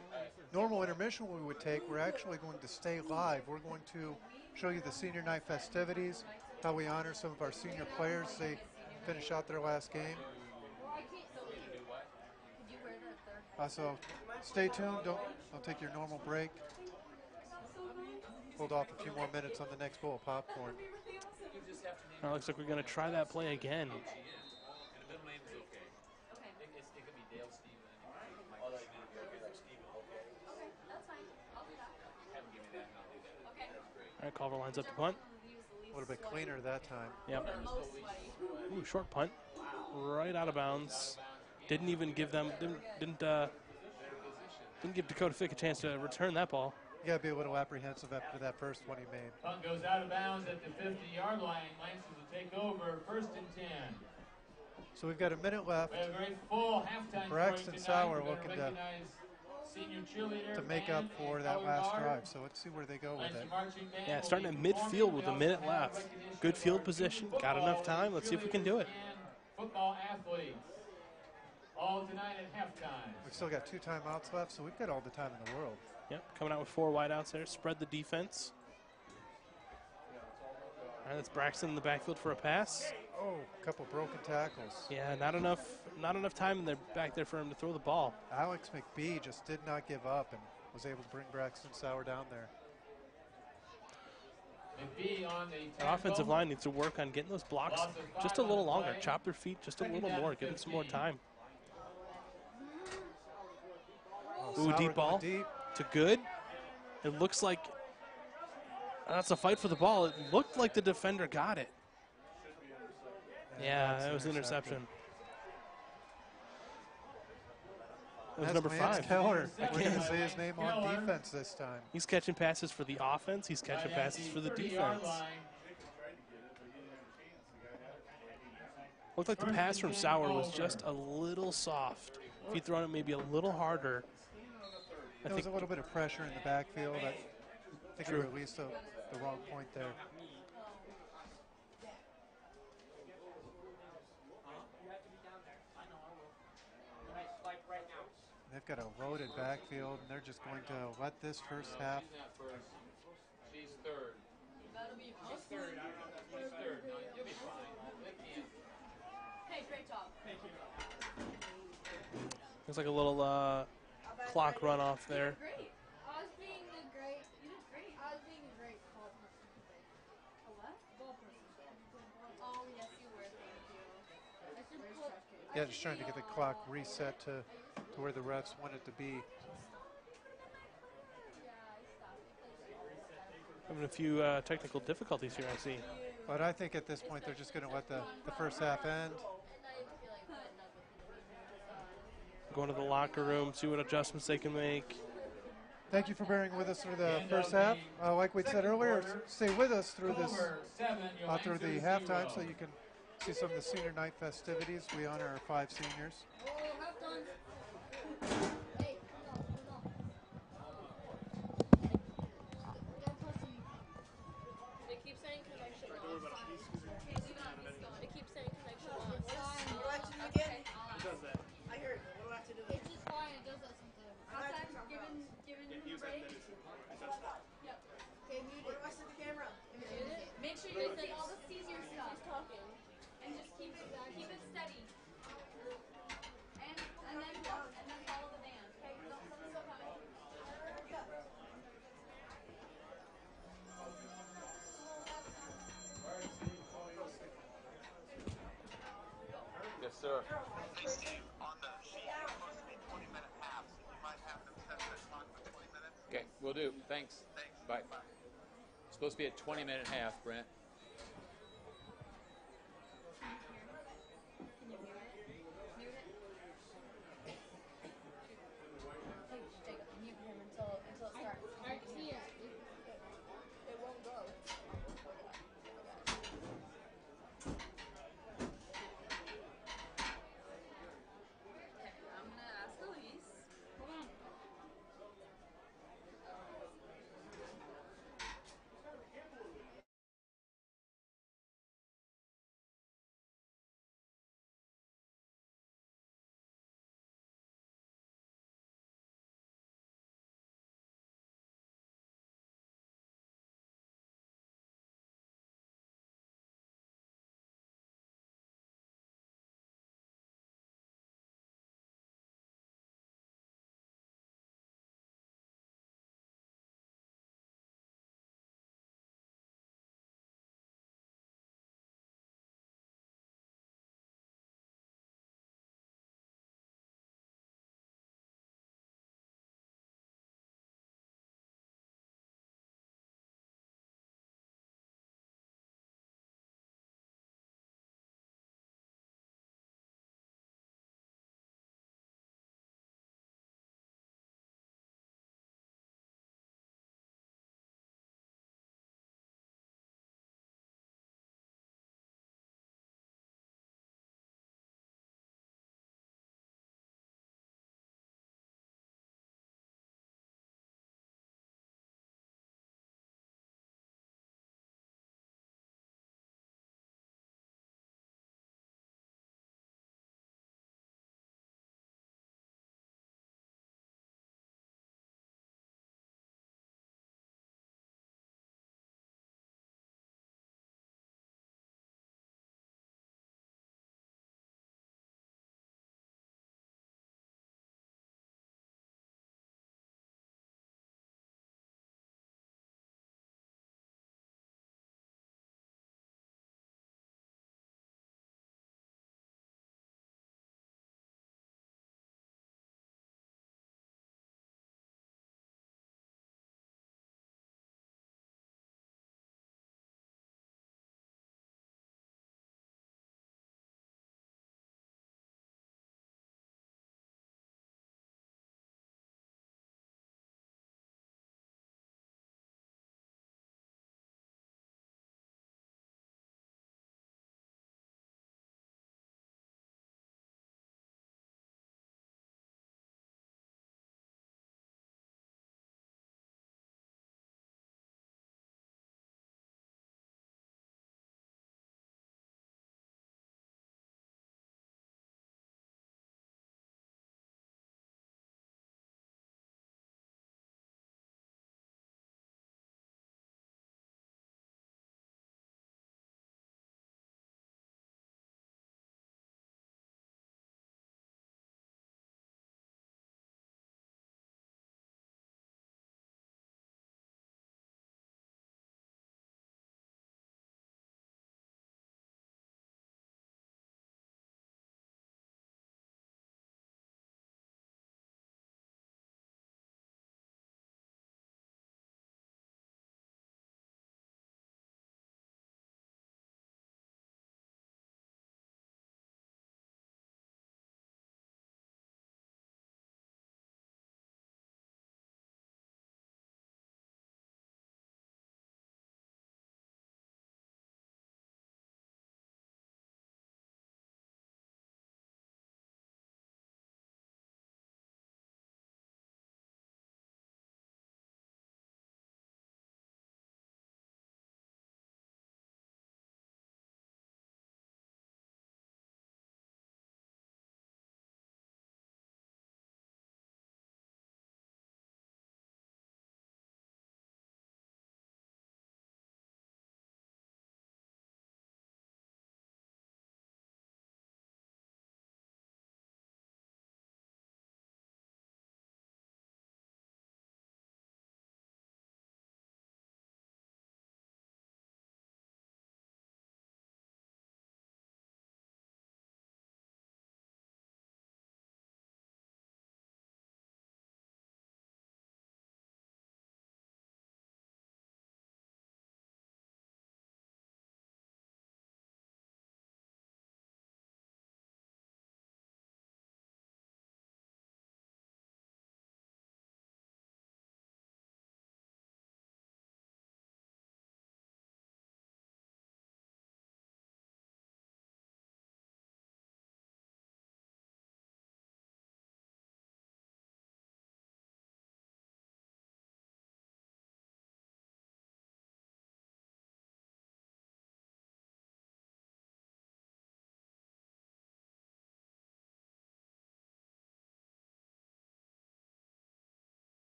normal intermission we would take, we're actually going to stay live. We're going to show you the senior night festivities, how we honor some of our senior players. They finish out their last game. So stay tuned. Don't take your normal break. Hold off a few more minutes on the next bowl of popcorn. Now looks like we're going to try that play again. All right, Culver lines up to punt. A little bit cleaner that time. Yep. Ooh, short punt, right out of bounds. Didn't even give them, didn't give Dakota Fick a chance to return that ball. You got to be a little apprehensive after that first one he made. Punt goes out of bounds at the 50-yard line. Lancers will take over, 1st and 10. So we've got a minute left. We have a very full halftime. Braxton Sauer looking to make up for that last drive. So let's see where they go with it. Yeah, starting at midfield with a minute left. Good field position. Got enough time. Let's see if we can do it. Football athletes. All tonight at halftime. We've still got 2 timeouts left, so we've got all the time in the world. Yep, coming out with 4 wideouts there. Spread the defense. All right, that's Braxton in the backfield for a pass. Oh, a couple broken tackles. Yeah, not enough time in there back there for him to throw the ball. Alex McBee just did not give up and was able to bring Braxton Sauer down there. McBee on the The offensive line needs to work on getting those blocks just a little longer. Chop their feet just a little more. Give them some more time. Oh, Ooh, deep ball deep. To good. It looks like that's a fight for the ball. It looked like the defender got it. Yeah, that was an interception. That was number 5. Keller. I can't say his name on defense this time. He's catching passes for the offense. He's catching passes for the defense. Looked like the pass from Sauer was just a little soft. If he'd thrown it maybe a little harder. There was a little bit of pressure in the backfield. I think he released the wrong point there. They've got a loaded backfield, and they're just going to let this first half. She's third. She's third. She's third. No, you'll be fine. Hey, great job. Looks like a little clock run off there. Great. I was being a great. You did great. I was being a great ball person. A what? Ball person. Oh yes, you were. Thank you. Yeah, just trying to get the clock reset to where the refs want it to be. Having a few technical difficulties here, I see. But I think at this point they're just going to let the first half end. Going to the locker room, see what adjustments they can make. Thank you for bearing with us through the first half. Like we said earlier, stay with us through this, through the halftime, so you can see some of the senior night festivities. We honor our 5 seniors. It keeps saying connection lost. It keeps saying connection lost. What do I have to do again? Who does that? I heard. What do I have to do? It's just fine. It does that sometimes. Sometimes given break. Yep. Okay, mute it. Where do I set the camera? Mute it. Make sure you say all the senior stuff. Talking. And just keep it steady. And then follow the band. Okay? Someone's still coming. Yes, sir. Hey, Steve, on the sheet, it's supposed to be 20-minute halves. You might have them set that clock for 20 minutes. Okay, we'll do. Thanks. Bye. It's supposed to be a 20-minute half, Brent.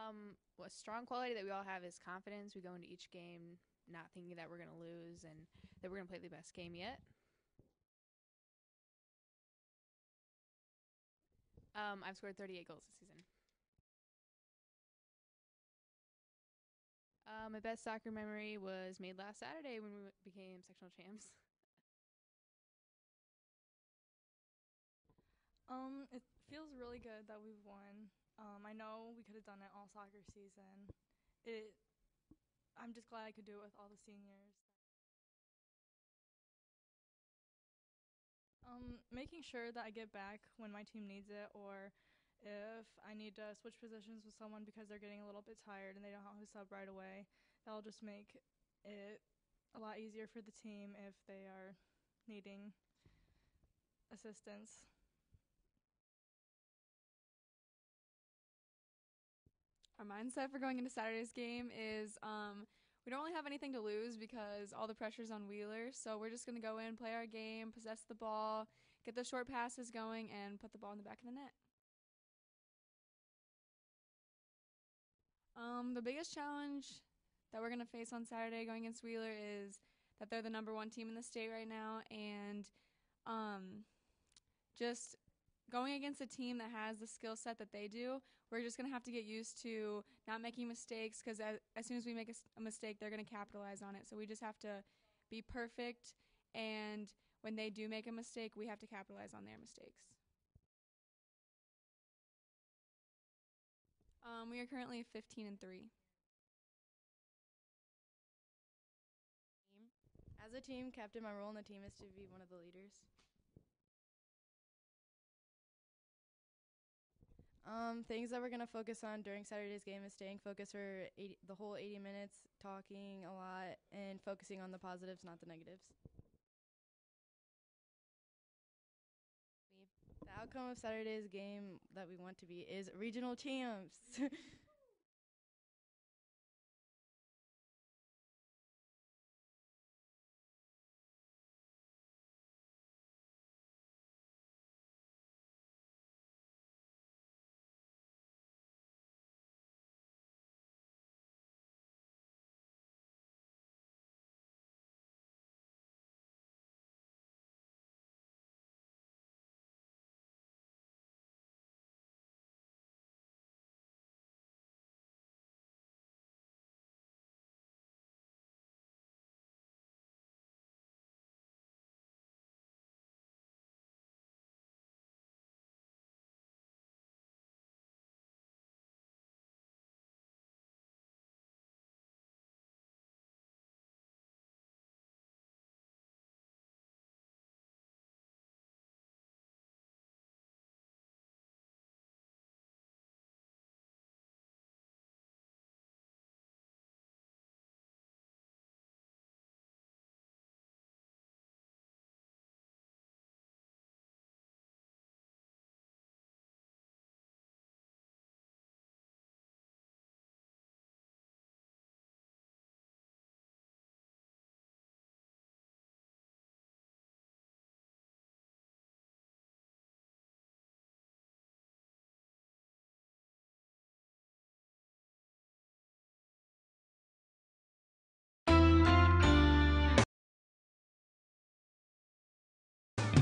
A strong quality that we all have is confidence. We go into each game not thinking that we're going to lose and that we're going to play the best game yet. I've scored 38 goals this season. My best soccer memory was made last Saturday when we became sectional champs. It feels really good that we've won. I know we could have done it all soccer season. I'm just glad I could do it with all the seniors. Making sure that I get back when my team needs it, or if I need to switch positions with someone because they're getting a little bit tired and they don't know how to sub right away. That'll just make it a lot easier for the team if they are needing assistance. Our mindset for going into Saturday's game is we don't really have anything to lose because all the pressure's on Wheeler. So we're just going to go in, play our game, possess the ball, get the short passes going, and put the ball in the back of the net. The biggest challenge that we're going to face on Saturday going against Wheeler is that they're the #1 team in the state right now, and just going against a team that has the skill set that they do, we're just going to have to get used to not making mistakes because as soon as we make a mistake, they're going to capitalize on it. So we just have to be perfect, and when they do make a mistake, we have to capitalize on their mistakes. We are currently 15-3. As a team captain, my role in the team is to be one of the leaders. Things that we're going to focus on during Saturday's game is staying focused for the whole 80 minutes, talking a lot, and focusing on the positives, not the negatives. The outcome of Saturday's game that we want to be is regional champs.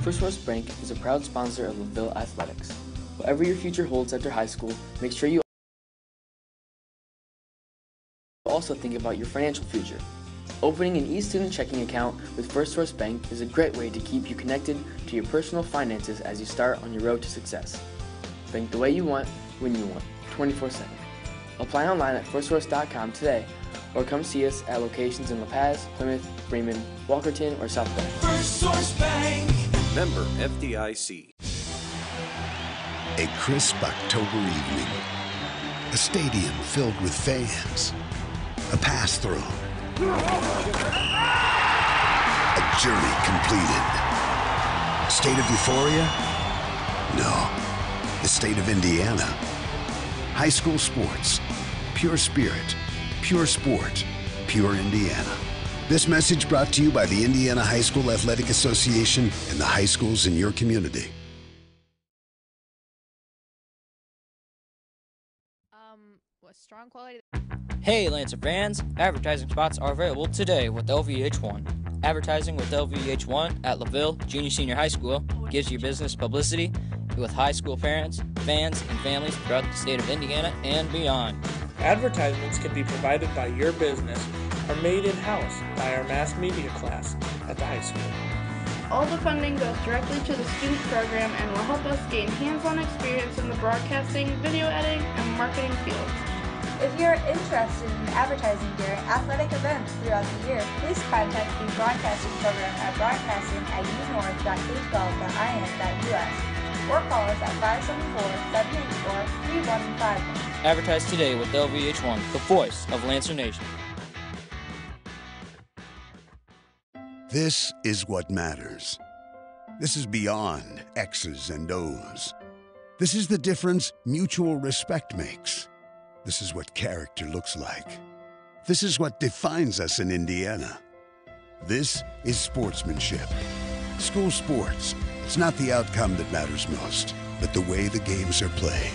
First Source Bank is a proud sponsor of Laville Athletics. Whatever your future holds after high school, make sure you also think about your financial future. Opening an e-student checking account with First Source Bank is a great way to keep you connected to your personal finances as you start on your road to success. Bank the way you want, when you want, 24/7. Apply online at firstsource.com today, or come see us at locations in La Paz, Plymouth, Bremen, Walkerton, or South Bend. First Source Bank. Member FDIC. A crisp October evening. A stadium filled with fans. A pass thrown. A journey completed. State of euphoria? No. The state of Indiana. High school sports. Pure spirit. Pure sport. Pure Indiana. This message brought to you by the Indiana High School Athletic Association and the high schools in your community. A strong quality. Hey Lancer fans, advertising spots are available today with LVH1. Advertising with LVH1 at Laville Junior Senior High School gives your business publicity with high school parents, fans, and families throughout the state of Indiana and beyond. Advertisements can be provided by your business or made in-house by our mass media class at the high school. All the funding goes directly to the student program and will help us gain hands-on experience in the broadcasting, video editing, and marketing fields. If you're interested in advertising during athletic events throughout the year, please contact the broadcasting program at broadcasting@unorth.k12.in.us or call us at 574-784-3151. Advertise today with LVH1, the voice of Lancer Nation. This is what matters. This is beyond X's and O's. This is the difference mutual respect makes. This is what character looks like. This is what defines us in Indiana. This is sportsmanship. School sports, it's not the outcome that matters most, but the way the games are played.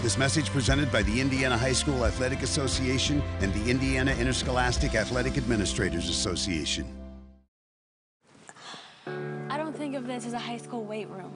This message presented by the Indiana High School Athletic Association and the Indiana Interscholastic Athletic Administrators Association. I don't think of this as a high school weight room.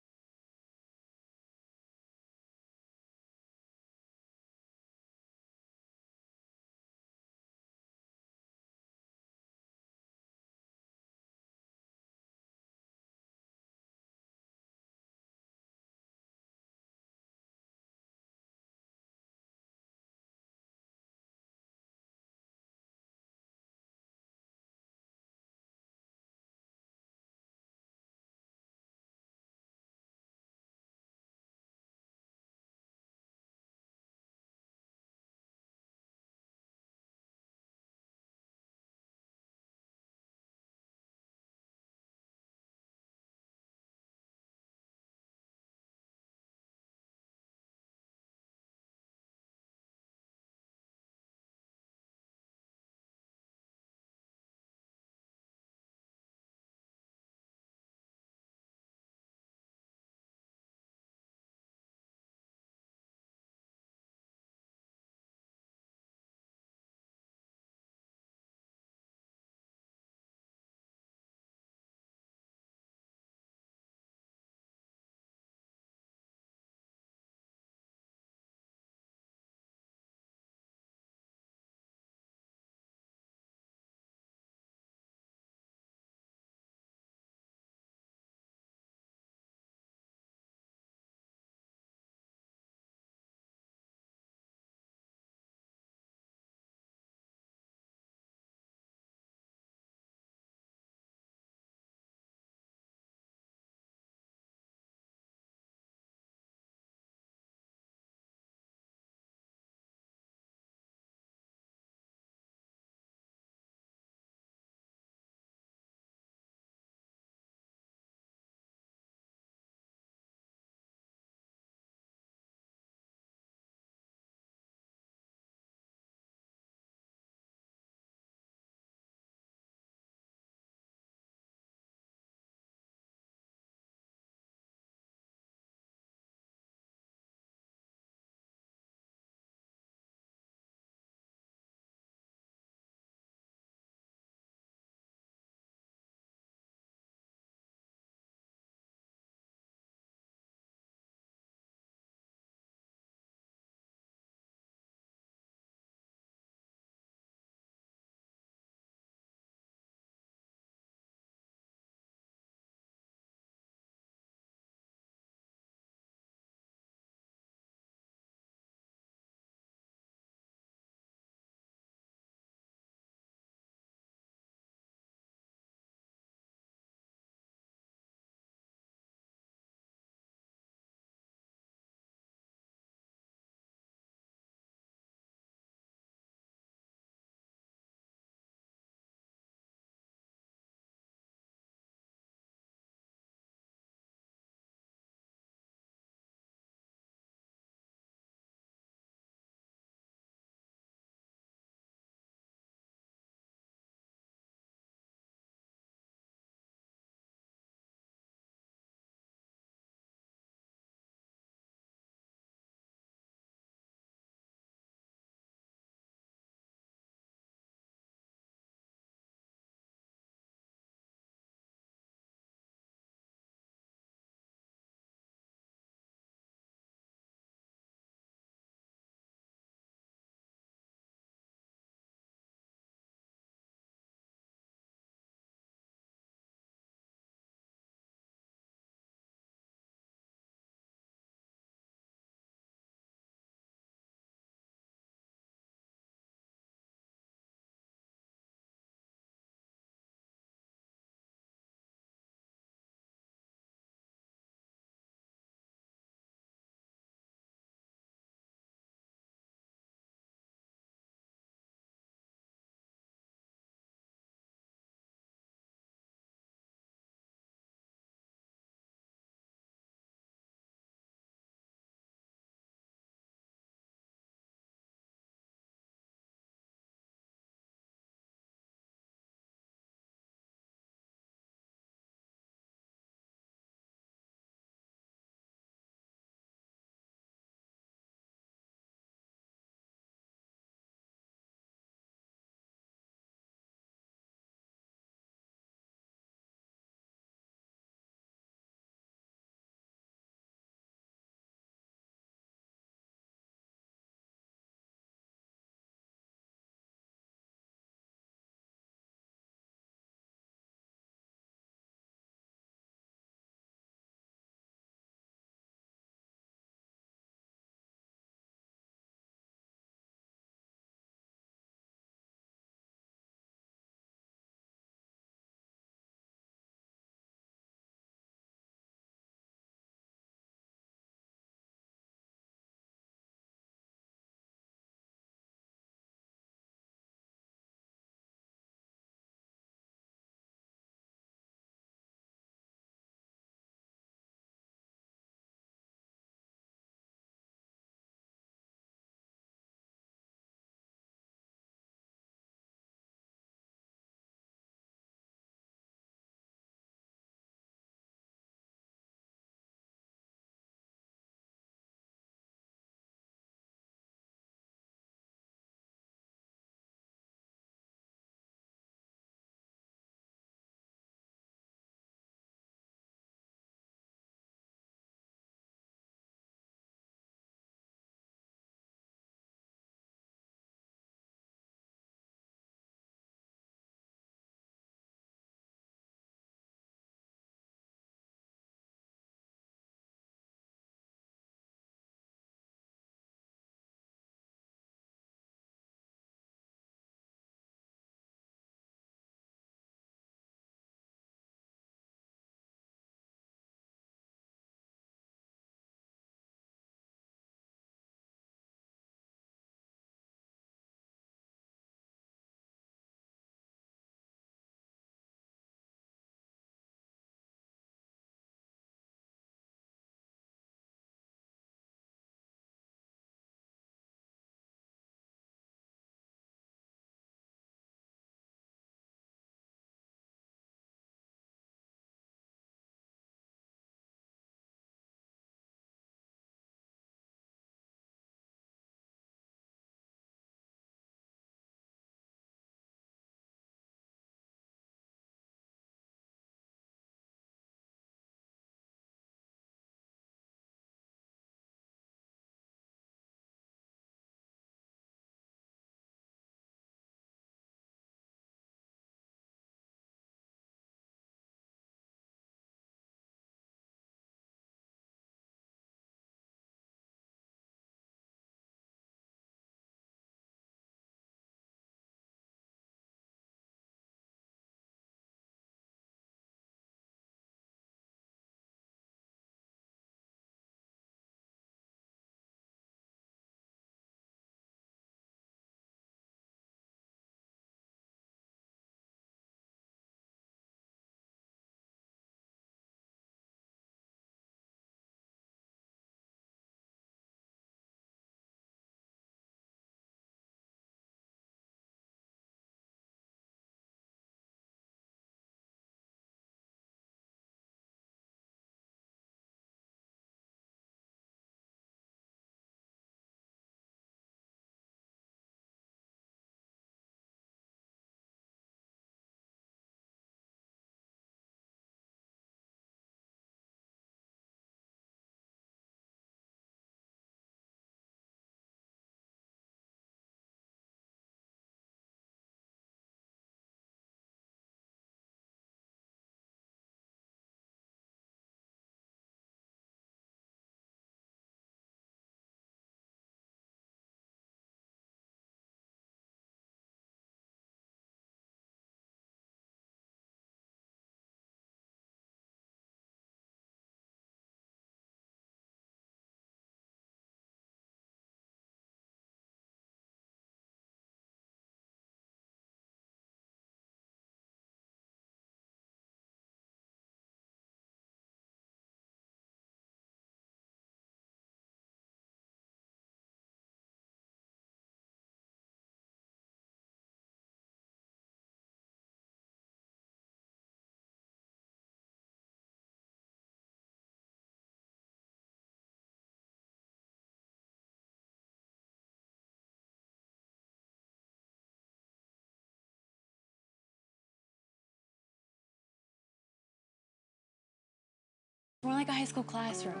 More like a high school classroom.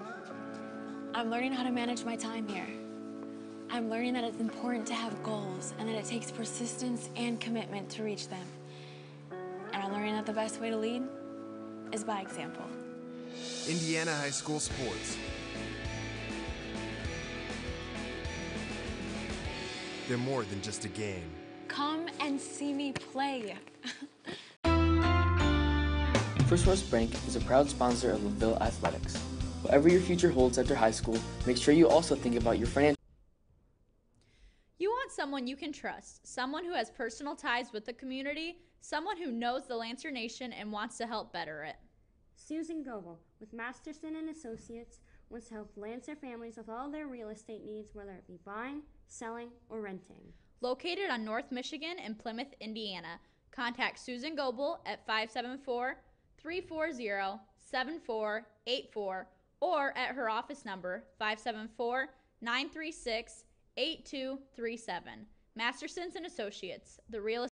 I'm learning how to manage my time here. I'm learning that it's important to have goals and that it takes persistence and commitment to reach them. And I'm learning that the best way to lead is by example. Indiana High School Sports. They're more than just a game. Come and see me play. First Source Bank is a proud sponsor of Laville Athletics. Whatever your future holds after high school, make sure you also think about your financial. You want someone you can trust, someone who has personal ties with the community, someone who knows the Lancer Nation and wants to help better it. Susan Goebel with Masterson and Associates wants to help Lancer families with all their real estate needs, whether it be buying, selling, or renting. Located on North Michigan and Plymouth, Indiana. Contact Susan Goebel at 574-340-7484 or at her office number 574-936-8237. Mastersons and Associates, the real estate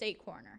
State Corner.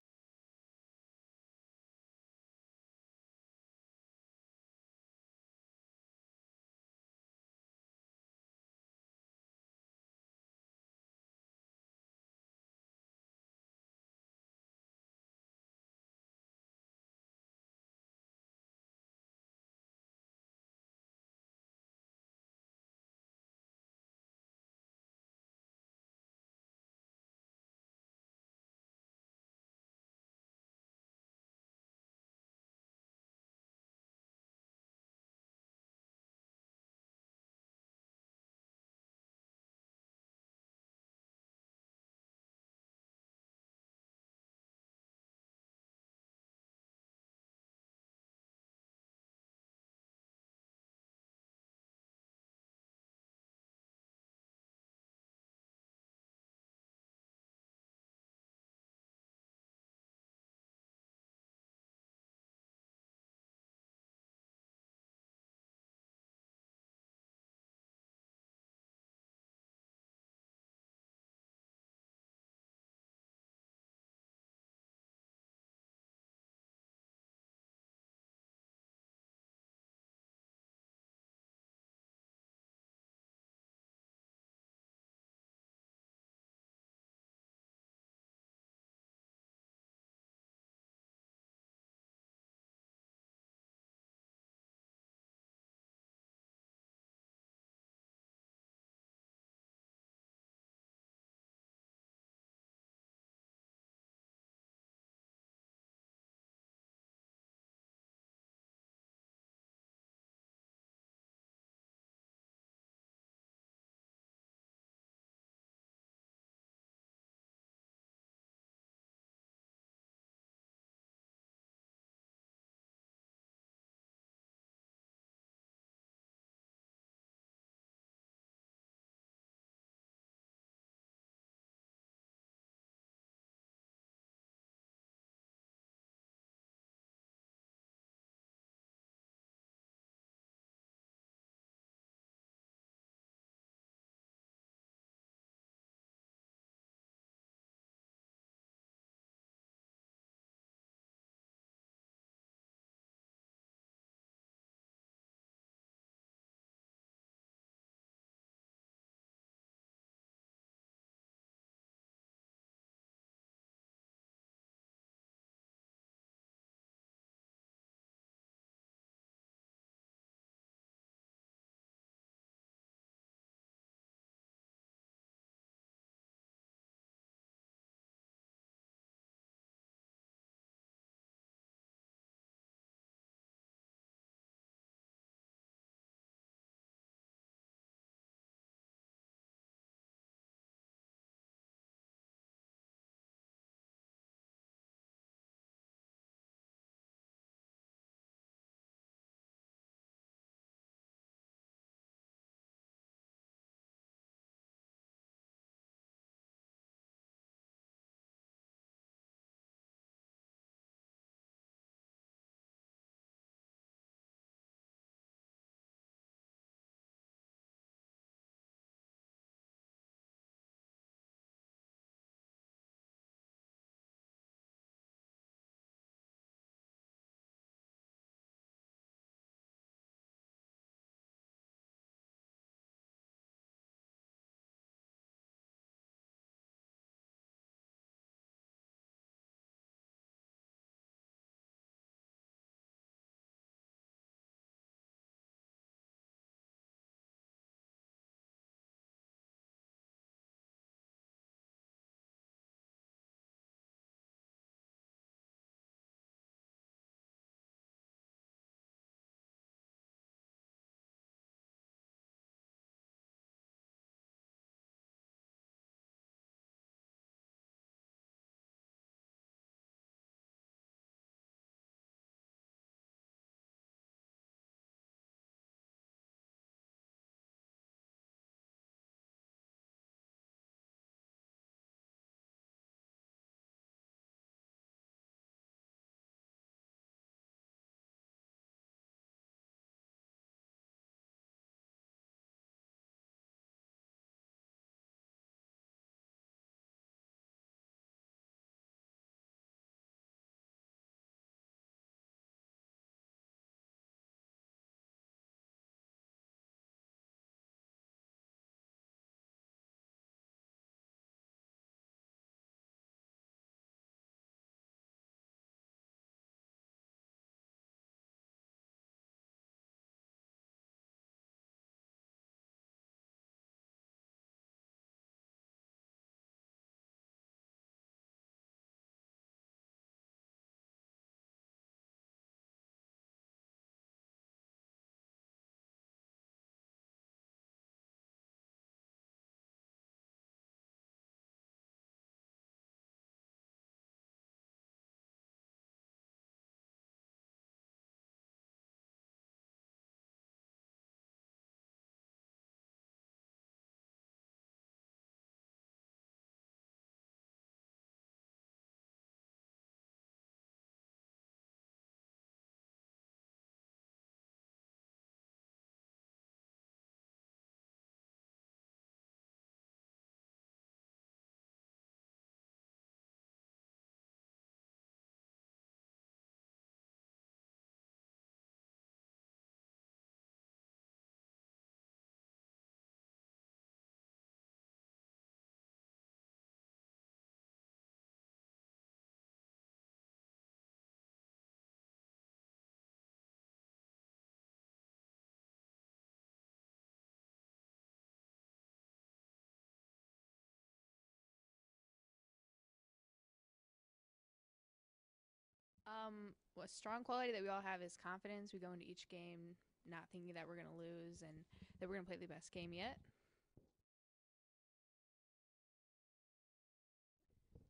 A strong quality that we all have is confidence. We go into each game not thinking that we're going to lose and that we're going to play the best game yet.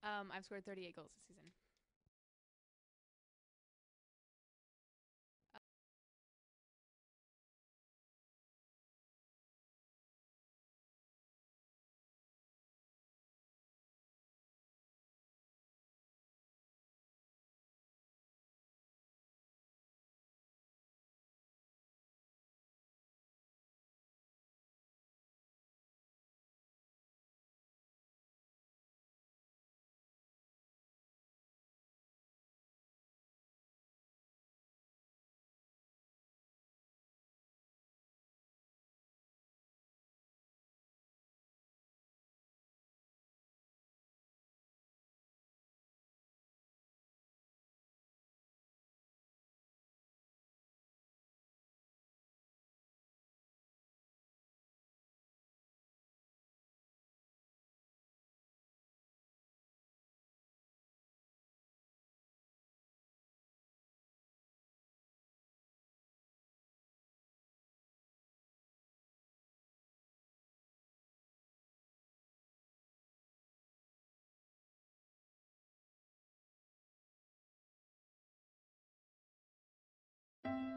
I've scored 38 goals this season.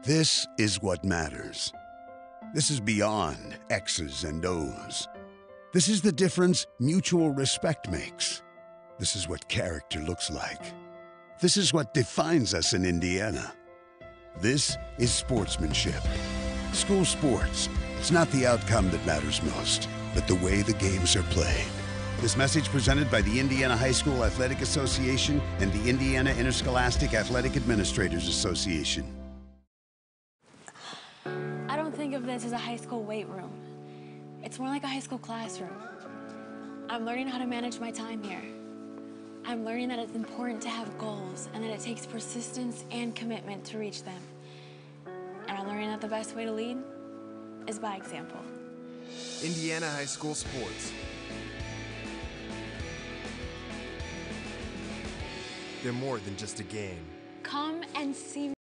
This is what matters. This is beyond X's and O's. This is the difference mutual respect makes. This is what character looks like. This is what defines us in Indiana. This is sportsmanship. School sports, it's not the outcome that matters most, but the way the games are played. This message presented by the Indiana High School Athletic Association and the Indiana Interscholastic Athletic Administrators Association. I don't think of this as a high school weight room. It's more like a high school classroom. I'm learning how to manage my time here. I'm learning that it's important to have goals and that it takes persistence and commitment to reach them. And I'm learning that the best way to lead is by example. Indiana High School Sports. They're more than just a game. Come and see me.